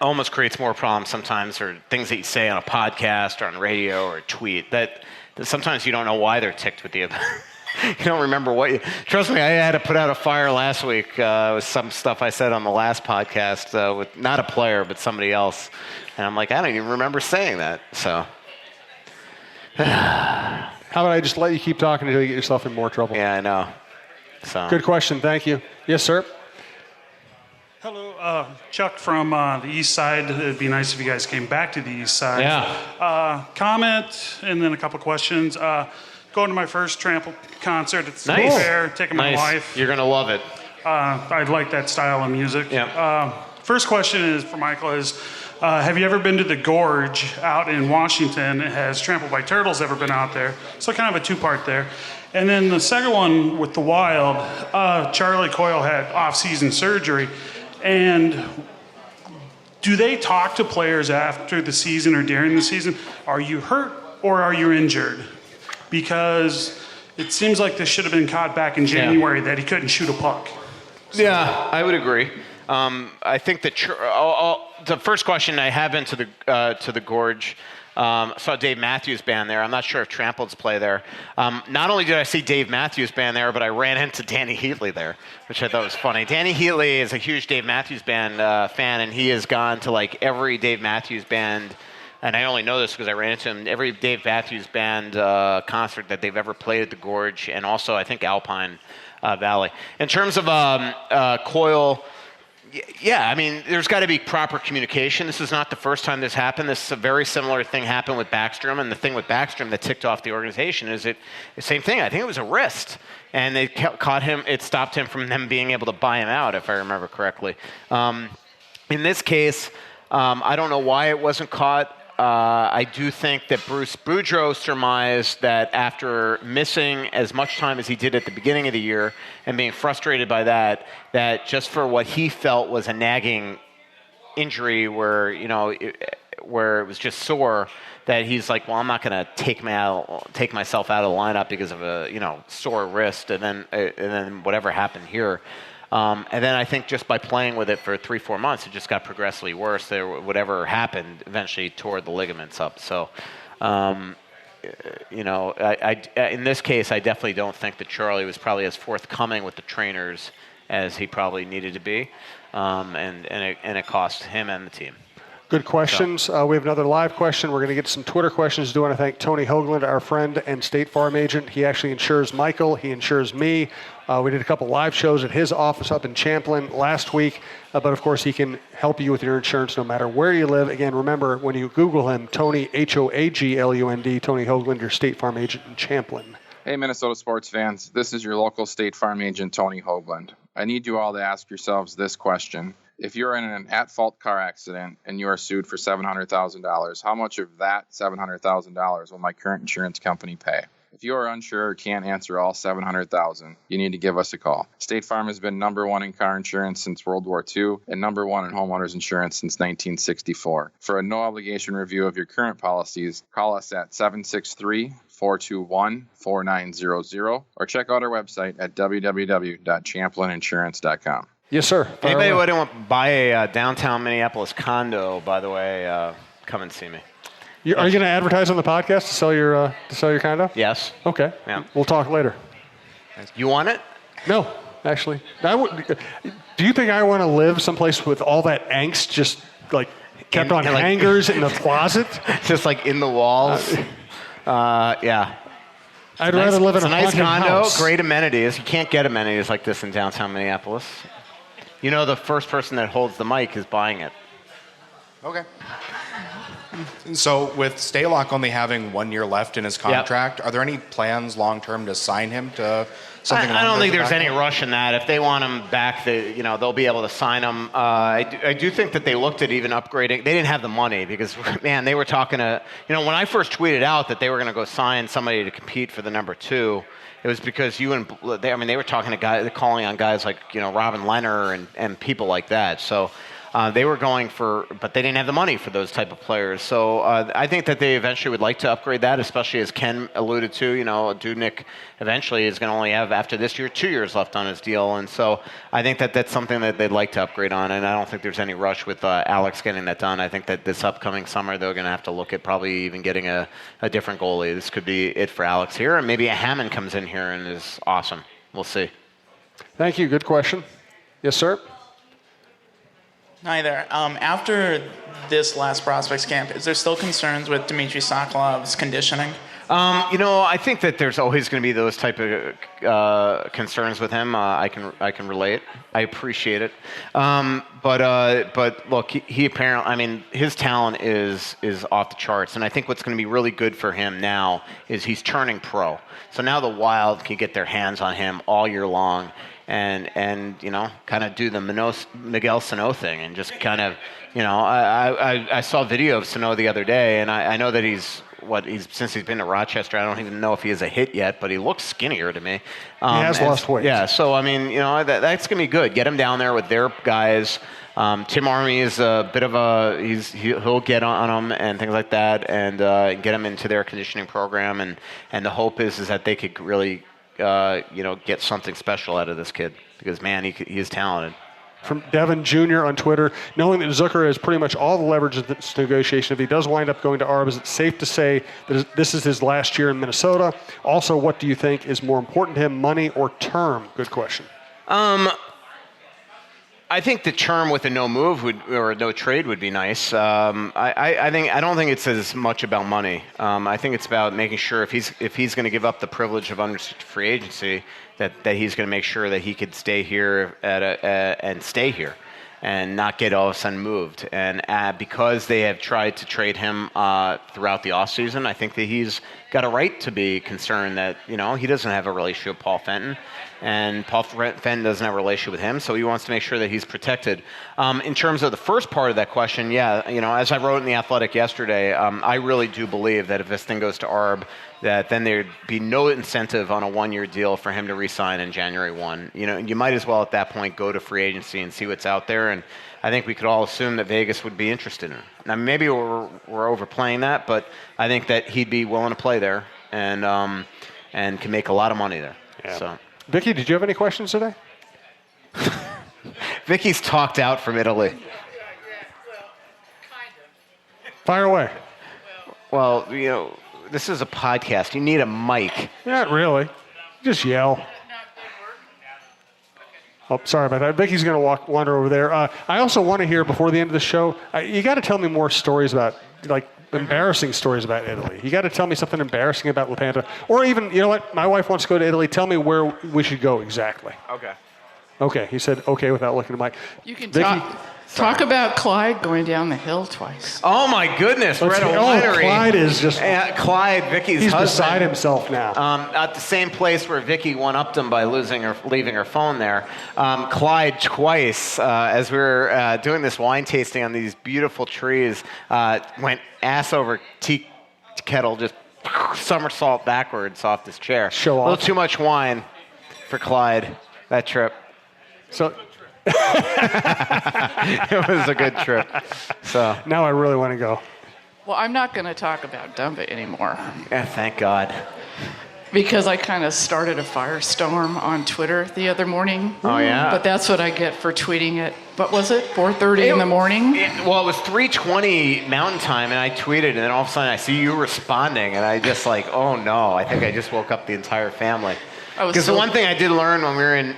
almost creates more problems sometimes are things that you say on a podcast or on radio or a tweet that sometimes you don't know why they're ticked with you. You don't remember trust me, I had to put out a fire last week with some stuff I said on the last podcast with not a player, but somebody else. And I'm like, I don't even remember saying that. So. How about I just let you keep talking until you get yourself in more trouble? Yeah, I know. So. Good question. Thank you. Yes, sir. Hello, Chuck from the East Side. It'd be nice if you guys came back to the East Side. Yeah. Comment and then a couple questions. Going to my first Trample concert at the Nice. Fair, taking my wife. You're going to love it. I like that style of music. Yeah. First question is for Michael is, have you ever been to the Gorge out in Washington? Has Trampled by Turtles ever been out there? So kind of a two-part there. And then the second one with the Wild, Charlie Coyle had off-season surgery. And do they talk to players after the season or during the season? Are you hurt or are you injured? Because it seems like this should have been caught back in January that he couldn't shoot a puck. So. Yeah, I would agree. I think that the first question, I have been to the Gorge. Saw Dave Matthews Band there. I'm not sure if Trampled's play there. Not only did I see Dave Matthews Band there, but I ran into Danny Heatley there, which I thought was funny. Danny Heatley is a huge Dave Matthews Band fan, and he has gone to like every Dave Matthews Band. And I only know this because I ran into him. Every Dave Matthews Band concert that they've ever played at the Gorge, and also I think Alpine Valley. In terms of Coyle, yeah, I mean, there's got to be proper communication. This is not the first time this happened. This is a very similar thing happened with Backstrom, and the thing with Backstrom that ticked off the organization is the same thing. I think it was a wrist, and they caught him. It stopped him from them being able to buy him out, if I remember correctly. In this case, I don't know why it wasn't caught. I do think that Bruce Boudreau surmised that after missing as much time as he did at the beginning of the year and being frustrated by that just for what he felt was a nagging injury where it was just sore, that he's like, well, I'm not going to take myself out of the lineup because of a sore wrist, and then whatever happened here. And then I think just by playing with it for 3-4 months, it just got progressively worse. Whatever happened eventually tore the ligaments up. So, in this case, I definitely don't think that Charlie was probably as forthcoming with the trainers as he probably needed to be, and it cost him and the team. Good questions. We have another live question. We're going to get some Twitter questions. Do want to thank Tony Hoagland, our friend and State Farm agent. He actually insures Michael. He insures me. We did a couple live shows at his office up in Champlin last week. But, of course, he can help you with your insurance no matter where you live. Again, remember, when you Google him, Tony, Hoaglund, Tony Hoagland, your State Farm agent in Champlin. Hey, Minnesota sports fans. This is your local State Farm agent, Tony Hoagland. I need you all to ask yourselves this question. If you're in an at-fault car accident and you are sued for $700,000, how much of that $700,000 will my current insurance company pay? If you are unsure or can't answer all $700,000, you need to give us a call. State Farm has been number one in car insurance since World War II and number one in homeowners insurance since 1964. For a no-obligation review of your current policies, call us at 763-421-4900 or check out our website at www.champlininsurance.com. Yes, sir. Anybody who want to buy a downtown Minneapolis condo, by the way, come and see me. Are you going to advertise on the podcast to sell your condo? Yes. Okay. Yeah. We'll talk later. You want it? No, actually. Do you think I want to live someplace with all that angst just like kept on hangers in the closet? Just like in the walls? Yeah. I'd rather live in a nice condo, house. Great amenities. You can't get amenities like this in downtown Minneapolis. The first person that holds the mic is buying it. Okay. So with Stalock only having 1 year left in his contract, Are there any plans long-term to sign him to something? I don't think there's any rush in that. If they want him back, they'll be able to sign him. I do think that they looked at even upgrading. They didn't have the money because, man, they were talking to, when I first tweeted out that they were going to go sign somebody to compete for the number 2, it was because they were talking to guys, calling on guys like, Robin Leonard and people like that. So they were going for, but they didn't have the money for those type of players. So I think that they eventually would like to upgrade that, especially as Ken alluded to. Dudnik eventually is going to only have, after this year, 2 years left on his deal. And so I think that that's something that they'd like to upgrade on. And I don't think there's any rush with Alex getting that done. I think that this upcoming summer, they're going to have to look at probably even getting a different goalie. This could be it for Alex here. And maybe a Hammond comes in here and is awesome. We'll see. Thank you. Good question. Yes, sir? Hi there. After this last prospects camp, is there still concerns with Dmitry Sokolov's conditioning? I think that there's always going to be those type of concerns with him. I can relate. I appreciate it. But look, he apparently, I mean, his talent is off the charts, and I think what's going to be really good for him now is he's turning pro. So now the Wild can get their hands on him all year long, and kind of do the Miguel Sano thing, and just kind of, I saw a video of Sano the other day, and I know that since he's been to Rochester, I don't even know if he has a hit yet, but he looks skinnier to me. He has lost weight. Yeah, so I mean, that's going to be good. Get him down there with their guys. Tim Army is a bit of he'll get on them and things like that, and get him into their conditioning program. And the hope is that they could really, get something special out of this kid, because man, he is talented. From Devin Jr. on Twitter, knowing that Zucker has pretty much all the leverage in this negotiation, if he does wind up going to ARB, is it safe to say that this is his last year in Minnesota? Also, what do you think is more important to him, money or term? Good question. I think the term with a no move or no trade would be nice. I don't think it's as much about money. I think it's about making sure if he's going to give up the privilege of unrestricted free agency, that he's going to make sure that he could stay here and stay here, and not get all of a sudden moved. And because they have tried to trade him throughout the offseason, I think that he's got a right to be concerned that he doesn't have a relationship with Paul Fenton. And Paul Fenton doesn't have a relationship with him, so he wants to make sure that he's protected. In terms of the first part of that question, as I wrote in The Athletic yesterday, I really do believe that if this thing goes to ARB, that then there'd be no incentive on a one-year deal for him to re-sign in January 1. You might as well at that point go to free agency and see what's out there, and I think we could all assume that Vegas would be interested in it. Now, maybe we're overplaying that, but I think that he'd be willing to play there and can make a lot of money there. Yeah. So. Vicky, did you have any questions today? Vicky's talked out from Italy. Fire away. Well, this is a podcast. You need a mic. Not really. Just yell. Oh, sorry about that. Vicky's going to wander over there. I also want to hear, before the end of the show, you got to tell me more stories about, embarrassing stories about Italy. You got to tell me something embarrassing about Lepanta. Or even, you know what, my wife wants to go to Italy. Tell me where we should go exactly. Okay. Okay. He said okay without looking at Mike. You can talk about Clyde going down the hill twice. Oh, my goodness. We're at a winery. Clyde is just... Clyde, Vicky's he's husband. He's beside himself now. At the same place where Vicky one-upped him by leaving her phone there. Clyde twice, as we were doing this wine tasting on these beautiful trees, went ass over tea kettle, just somersault backwards off this chair. Show off. A little too much wine for Clyde that trip. So... It was a good trip. So now I really want to go. Well, I'm not going to talk about Dumba anymore. Yeah, thank God. Because I kind of started a firestorm on Twitter the other morning. Oh, yeah? But that's what I get for tweeting it. What was it, 4:30 in the morning? It was 3:20 Mountain Time, and I tweeted, and then all of a sudden I see you responding, and I just oh no, I think I just woke up the entire family. Because the one thing I did learn when we were in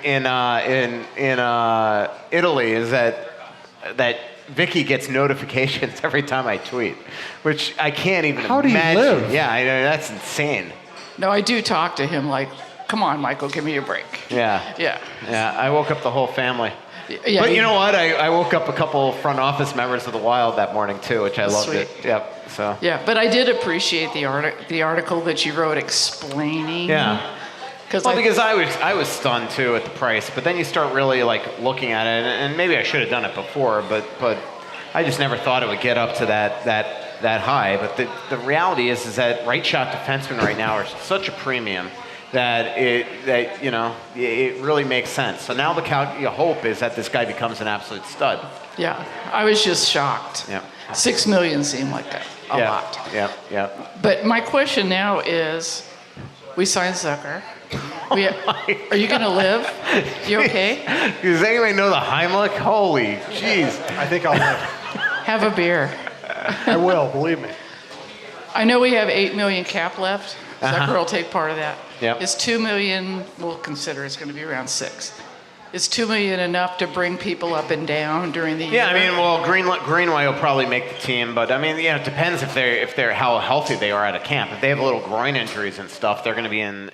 Italy is that Vicky gets notifications every time I tweet, which I can't even imagine. How do you live? Yeah, I know, that's insane. No, I do talk to him come on, Michael, give me a break. Yeah. Yeah, I woke up the whole family. Yeah, but you know what? I woke up a couple front office members of the Wild that morning too, which I loved Sweet. it. Yep. So. Yeah, but I did appreciate the article that you wrote explaining. Yeah. Because I was stunned too at the price, but then you start really looking at it, and maybe I should have done it before, but I just never thought it would get up to that high. But the reality is that right shot defensemen right now are such a premium that it really makes sense. So now the hope is that this guy becomes an absolute stud. Yeah, I was just shocked. Yeah. 6 million seemed like a lot. Yeah. But my question now is, we signed Zucker. Are you going to live? You okay? Does anybody know the Heimlich? Holy jeez. I think I'll live. Have a beer. I will, believe me. I know we have 8 million cap left. Uh-huh. Zucker will take part of that. Yep. Is 2 million, we'll consider it's going to be around 6. Is 2 million enough to bring people up and down during the year? Yeah, I mean, well, Greenway will probably make the team, but I mean, it depends if they're how healthy they are at a camp. If they have little groin injuries and stuff, they're going to be in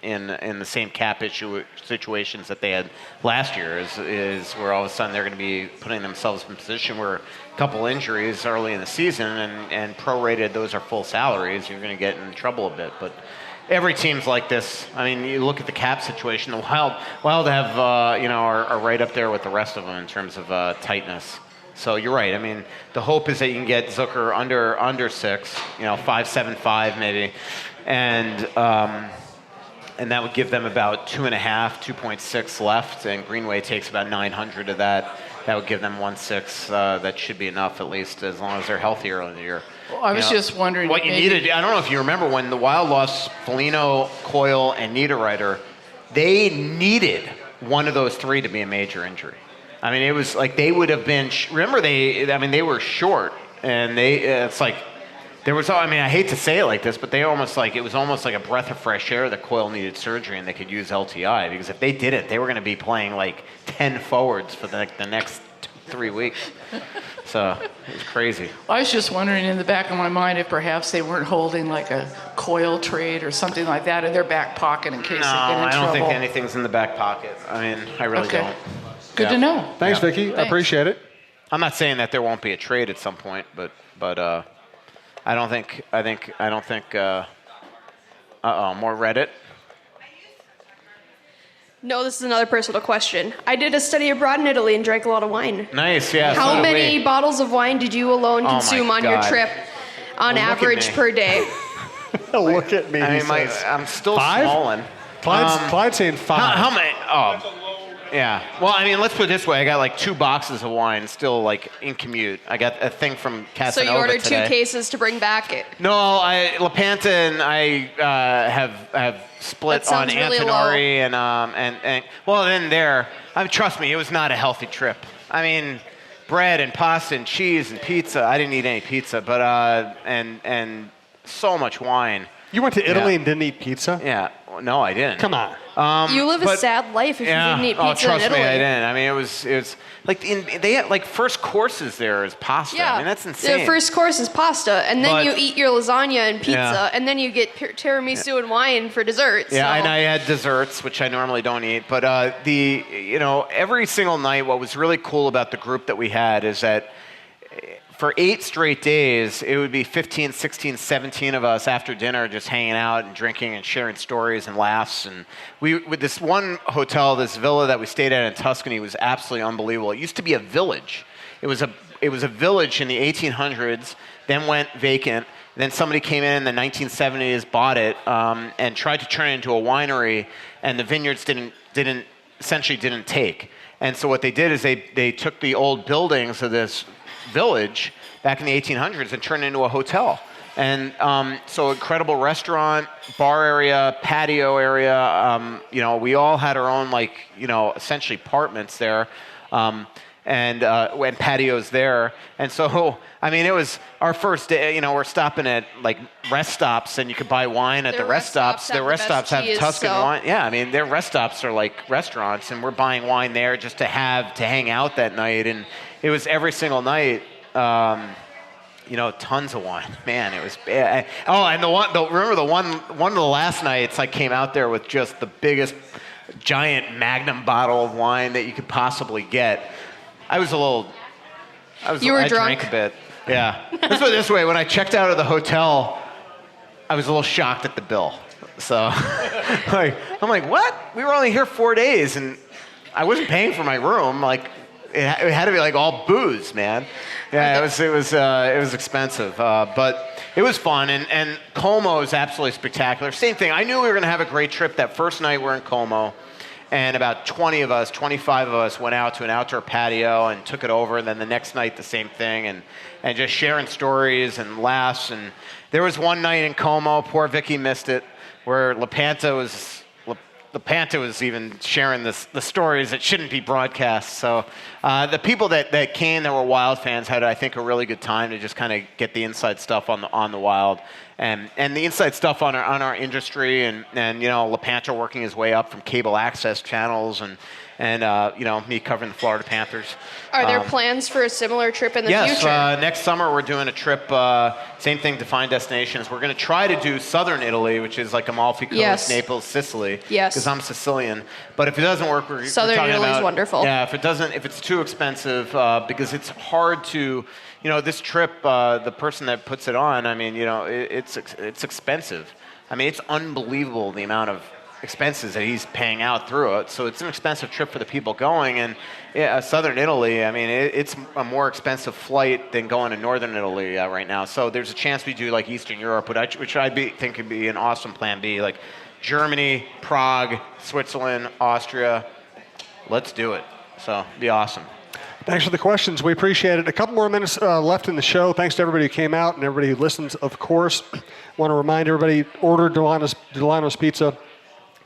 the same cap issue situations that they had last year. Is where all of a sudden they're going to be putting themselves in a position where a couple injuries early in the season and prorated, those are full salaries. You're going to get in trouble a bit, but. Every team's like this. I mean, you look at the cap situation. The Wild have, are right up there with the rest of them in terms of tightness. So you're right. I mean, the hope is that you can get Zucker under 6, 5.75 maybe, and that would give them about 2.5, 2.6 left, and Greenway takes about 900 of that. That would give them 1.6. That should be enough at least, as long as they're healthy early in the year. Well, I was just wondering what you needed. I don't know if you remember when the Wild lost Foligno, Coyle, and Niederreiter. They needed one of those 3 to be a major injury. I mean, it was like they would have been. Remember, they were short, and it's like there was. I mean, I hate to say it like this, but it was almost like a breath of fresh air that Coyle needed surgery and they could use LTI, because if they did it, they were going to be playing like 10 forwards for the next 3 weeks. So it was crazy. I was just wondering in the back of my mind if perhaps they weren't holding like a Coyle trade or something like that in their back pocket in case they get in trouble. No, I don't think anything's in the back pocket. I mean, I really don't. Good to know. Thanks, Vicky. I appreciate it. I'm not saying that there won't be a trade at some point, but I don't think. More Reddit. No, this is another personal question. I did a study abroad in Italy and drank a lot of wine. Nice, yeah. How many bottles of wine did you alone consume on your trip on average per day? Look at me. I mean, I'm still 5? smalling. Clyde's saying 5. How many? Oh. Yeah. Well, I mean, let's put it this way. I got like 2 boxes of wine still like in commute. I got a thing from Casanova So you ordered today. 2 cases to bring back? No, LaPanta and I have split on really Antinori and well, then trust me, it was not a healthy trip. I mean, bread and pasta and cheese and pizza. I didn't eat any pizza, but and so much wine. You went to Italy and didn't eat pizza? Yeah. No, I didn't. Come on. You live a sad life if you didn't eat pizza trust in Italy. me, I didn't. I mean, it was like they had like first courses there is pasta. Yeah, I mean, that's insane. The first course is pasta, and then you eat your lasagna and pizza, Yeah. and then you get tiramisu and wine for dessert. Yeah, so. and I had desserts, which I normally don't eat. But every single night, what was really cool about the group that we had is that for 8 straight days, it would be 15, 16, 17 of us after dinner just hanging out and drinking and sharing stories and laughs. And with this one hotel, this villa that we stayed at in Tuscany was absolutely unbelievable. It used to be a village. It was a village in the 1800s, then went vacant. Then somebody came in the 1970s, bought it, and tried to turn it into a winery, and the vineyards essentially didn't take. And so what they did is they took the old buildings of this village back in the 1800s and turned it into a hotel. And so incredible restaurant, bar area, patio area. We all had our own essentially apartments there. And patios there. And so, I mean, it was our first day, we're stopping at like rest stops and you could buy wine at the rest stops. The rest stops have Tuscan wine. Yeah, I mean, their rest stops are like restaurants and we're buying wine there just to hang out that night. And it was every single night, tons of wine. Man, it was bad. Oh, and remember one of the last nights I came out there with just the biggest giant Magnum bottle of wine that you could possibly get. I drunk. Drank a bit. Yeah. Let's put it this way. When I checked out of the hotel, I was a little shocked at the bill. So I'm like, what? We were only here 4 days and I wasn't paying for my room. Like, it had to be like all booze, man. Yeah, it was expensive, but it was fun. And Como is absolutely spectacular. Same thing. I knew we were going to have a great trip. That first night we're in Como, and about 25 of us went out to an outdoor patio and took it over. And then the next night the same thing, and just sharing stories and laughs. And there was one night in Como, poor Vicky missed it, where LaPanta was even sharing the stories that shouldn't be broadcast. So the people that came that were Wild fans had, I think, a really good time to just kind of get the inside stuff on the Wild, and the inside stuff on our industry, and LaPanta working his way up from cable access channels, and me covering the Florida Panthers. Are there plans for a similar trip in the future? Yes, next summer we're doing a trip, same thing, defined destinations. We're going to try to do southern Italy, which is like Amalfi Coast, Naples, Sicily. Yes. Because I'm Sicilian. But if it doesn't work, we're Southern talking Italy is about, wonderful. Yeah, if it's too expensive, because it's hard to, this trip, the person that puts it on, I mean, it's expensive. I mean, it's unbelievable the amount of expenses that he's paying out through it. So it's an expensive trip for the people going. And southern Italy, I mean, it's a more expensive flight than going to northern Italy right now. So there's a chance we do like Eastern Europe, which I think could be an awesome plan B, like Germany, Prague, Switzerland, Austria. Let's do it. So it'd be awesome. Thanks for the questions. We appreciate it. A couple more minutes left in the show. Thanks to everybody who came out and everybody who listens, of course. Want to remind everybody, order Delano's Pizza.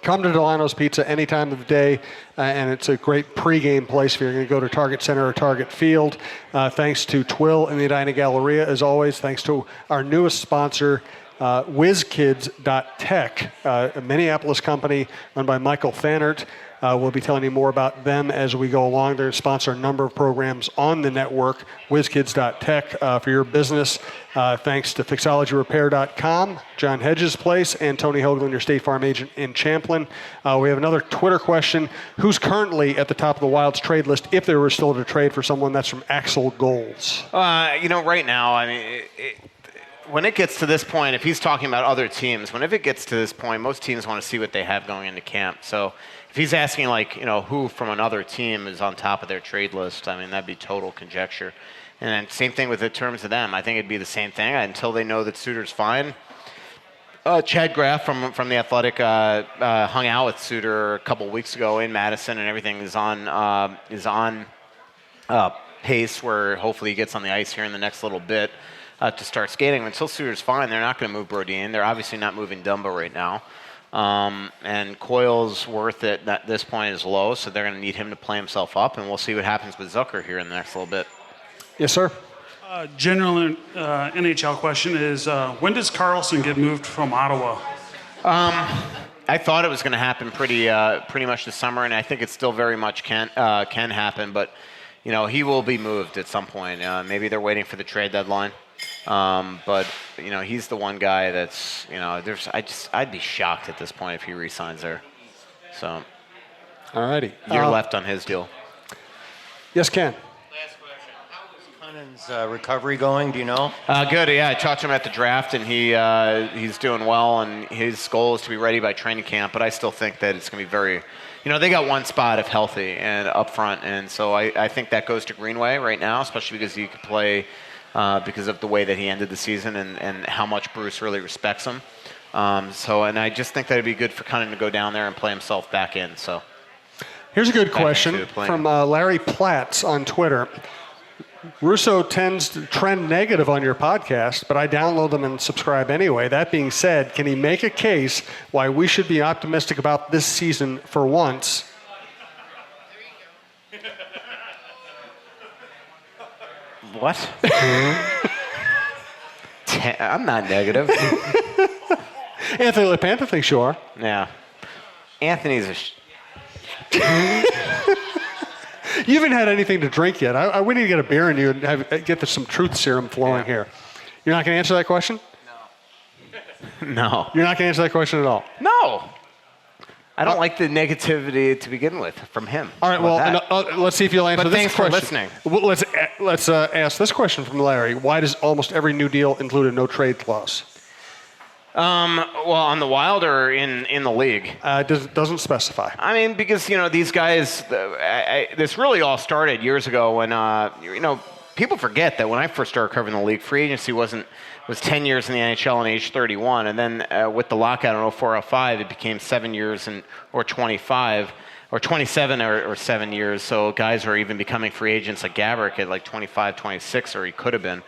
Come to Delano's Pizza any time of the day, and it's a great pregame place if you're going to go to Target Center or Target Field. Thanks to Twill and the Edina Galleria, as always. Thanks to our newest sponsor, WizKids.tech, a Minneapolis company run by Michael Thanert. We'll be telling you more about them as we go along. They're going to sponsor a number of programs on the network, WizKids.tech, for your business. Thanks to Fixologyrepair.com, John Hedges' place, and Tony Hoagland, your State Farm agent in Champlin. We have another Twitter question. Who's currently at the top of the Wild's trade list, if there were still to trade for someone? That's from Axel Goals. Right now, I mean, when it gets to this point, if he's talking about other teams, whenever it gets to this point, most teams want to see what they have going into camp. So if he's asking, who from another team is on top of their trade list, I mean, that'd be total conjecture. And then same thing with the terms of them. I think it'd be the same thing until they know that Suter's fine. Chad Graff from The Athletic hung out with Suter a couple weeks ago in Madison, and everything is on pace where hopefully he gets on the ice here in the next little bit to start skating. Until Suter's fine, they're not going to move Brodin. They're obviously not moving Dumba right now. And Coyle's worth at this point is low, so they're going to need him to play himself up, and we'll see what happens with Zucker here in the next little bit. Yes, sir. General NHL question is, when does Carlson get moved from Ottawa? I thought it was going to happen pretty much this summer, and I think it still very much can happen, but he will be moved at some point. Maybe they're waiting for the trade deadline. But he's the one guy that's I'd be shocked at this point if he re-signs there. So, alrighty, year left on his deal. Yes, Ken. Last question. How is Cunning's recovery going? Do you know? Good. Yeah, I talked to him at the draft, and he's doing well, and his goal is to be ready by training camp. But I still think that it's going to be very. They got one spot if healthy and up front, and so I think that goes to Greenway right now, especially because he could play. Because of the way that he ended the season and how much Bruce really respects him. And I just think that it'd be good for Cunning to go down there and play himself back in. So, here's a good question from Larry Platts on Twitter. Russo tends to trend negative on your podcast, but I download them and subscribe anyway. That being said, can he make a case why we should be optimistic about this season for once? What? I'm not negative. Anthony LaPanta thinks you are. Yeah. Anthony's a... You haven't had anything to drink yet. We need to get a beer in you and get some truth serum flowing here. You're not going to answer that question? No. You're not going to answer that question at all? No. I don't like the negativity to begin with from him. All right, well, let's see if you'll answer this question. Thanks for listening. Well, let's ask this question from Larry. Why does almost every new deal include a no-trade clause? Well, on the Wild or in the league? Doesn't specify. I mean, because these guys, this really all started years ago when people forget that when I first started covering the league, free agency was 10 years in the NHL and age 31, and then with the lockout in 04-05, it became 7 years or 25. Or 27 or 7 years, so guys are even becoming free agents like Gaborik at like 25, 26, or he could have been.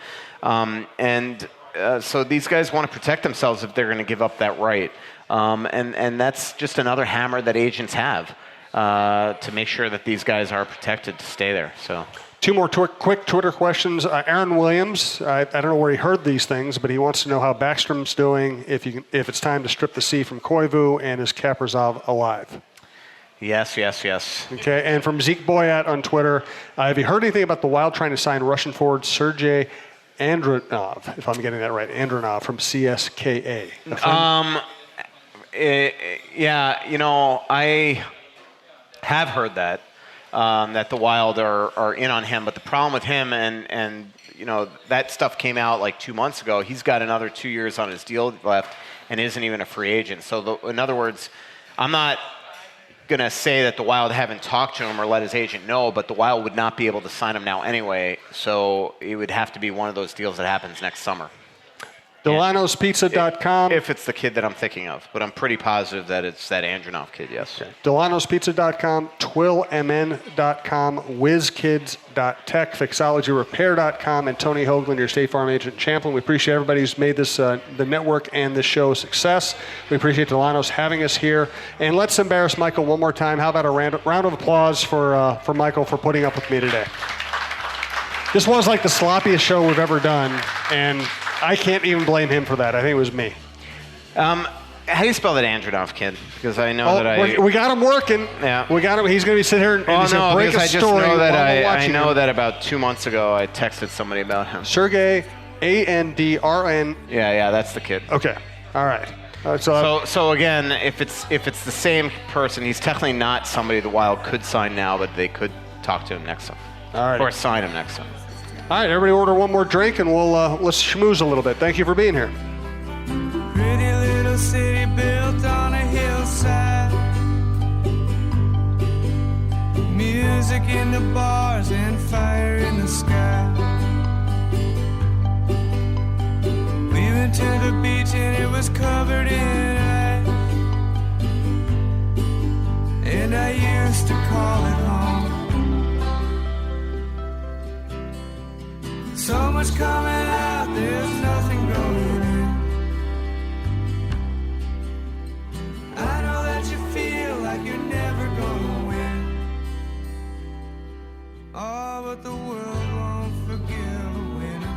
So these guys want to protect themselves if they're going to give up that right. And that's just another hammer that agents have to make sure that these guys are protected to stay there. So. Two more quick Twitter questions. Aaron Williams, I don't know where he heard these things, but he wants to know how Backstrom's doing, if it's time to strip the C from Koivu, and is Kaprizov alive? Yes. Okay, and from Zeke Boyat on Twitter, have you heard anything about the Wild trying to sign Russian forward Sergei Andronov, if I'm getting that right, Andronov from CSKA? I have heard that the Wild are in on him, but the problem with him and that stuff came out like 2 months ago. He's got another 2 years on his deal left and isn't even a free agent. So in other words, I'm not going to say that the Wild haven't talked to him or let his agent know, but the Wild would not be able to sign him now anyway, so it would have to be one of those deals that happens next summer. Delano'sPizza.com. If it's the kid that I'm thinking of, but I'm pretty positive that it's that Andronov kid, yes. Okay. Delano'sPizza.com, TwillMN.com, WizKids.tech, FixologyRepair.com, and Tony Hoagland, your State Farm agent in Champlin. We appreciate everybody who's made this the network and this show a success. We appreciate Delano's having us here. And let's embarrass Michael one more time. How about a round of applause for Michael for putting up with me today? This was like the sloppiest show we've ever done, and I can't even blame him for that. I think it was me. How do you spell that Andronov kid? Because I know that we got him working. Yeah, we got him. He's going to be sitting here and he's going to break a story. I know that about 2 months ago I texted somebody about him. Sergei Andrn. Yeah, that's the kid. Okay, all right. So again, if it's the same person, he's technically not somebody the Wild could sign now, but they could talk to him next time. All right. Or sign him next time. All right, everybody order one more drink, and let's schmooze a little bit. Thank you for being here. Pretty little city built on a hillside. Music in the bars and fire in the sky. We went to the beach and it was covered in ice. And I used to call it home. So much coming out, there's nothing going in. I know that you feel like you're never gonna win. Oh, but the world won't forgive a winner.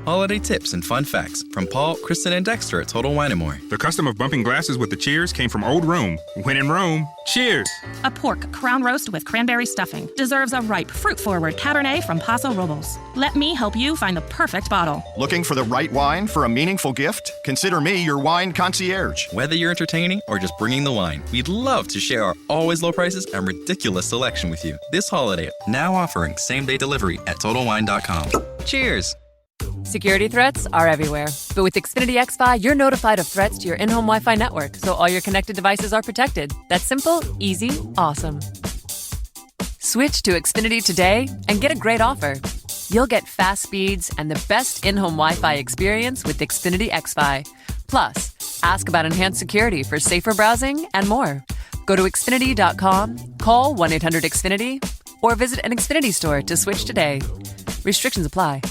Holiday tips and fun facts from Paul, Kristen, and Dexter at Total Wine & More. The custom of bumping glasses with the cheers came from old Rome. When in Rome, cheers! A pork crown roast with cranberry stuffing deserves a ripe, fruit-forward Cabernet from Paso Robles. Let me help you find the perfect bottle. Looking for the right wine for a meaningful gift? Consider me your wine concierge. Whether you're entertaining or just bringing the wine, we'd love to share our always low prices and ridiculous selection with you. This holiday, now offering same-day delivery at TotalWine.com. Cheers! Security threats are everywhere. But with Xfinity XFi, you're notified of threats to your in-home Wi-Fi network, so all your connected devices are protected. That's simple, easy, awesome. Switch to Xfinity today and get a great offer. You'll get fast speeds and the best in-home Wi-Fi experience with Xfinity XFi. Plus, ask about enhanced security for safer browsing and more. Go to Xfinity.com, call 1-800-XFINITY, or visit an Xfinity store to switch today. Restrictions apply.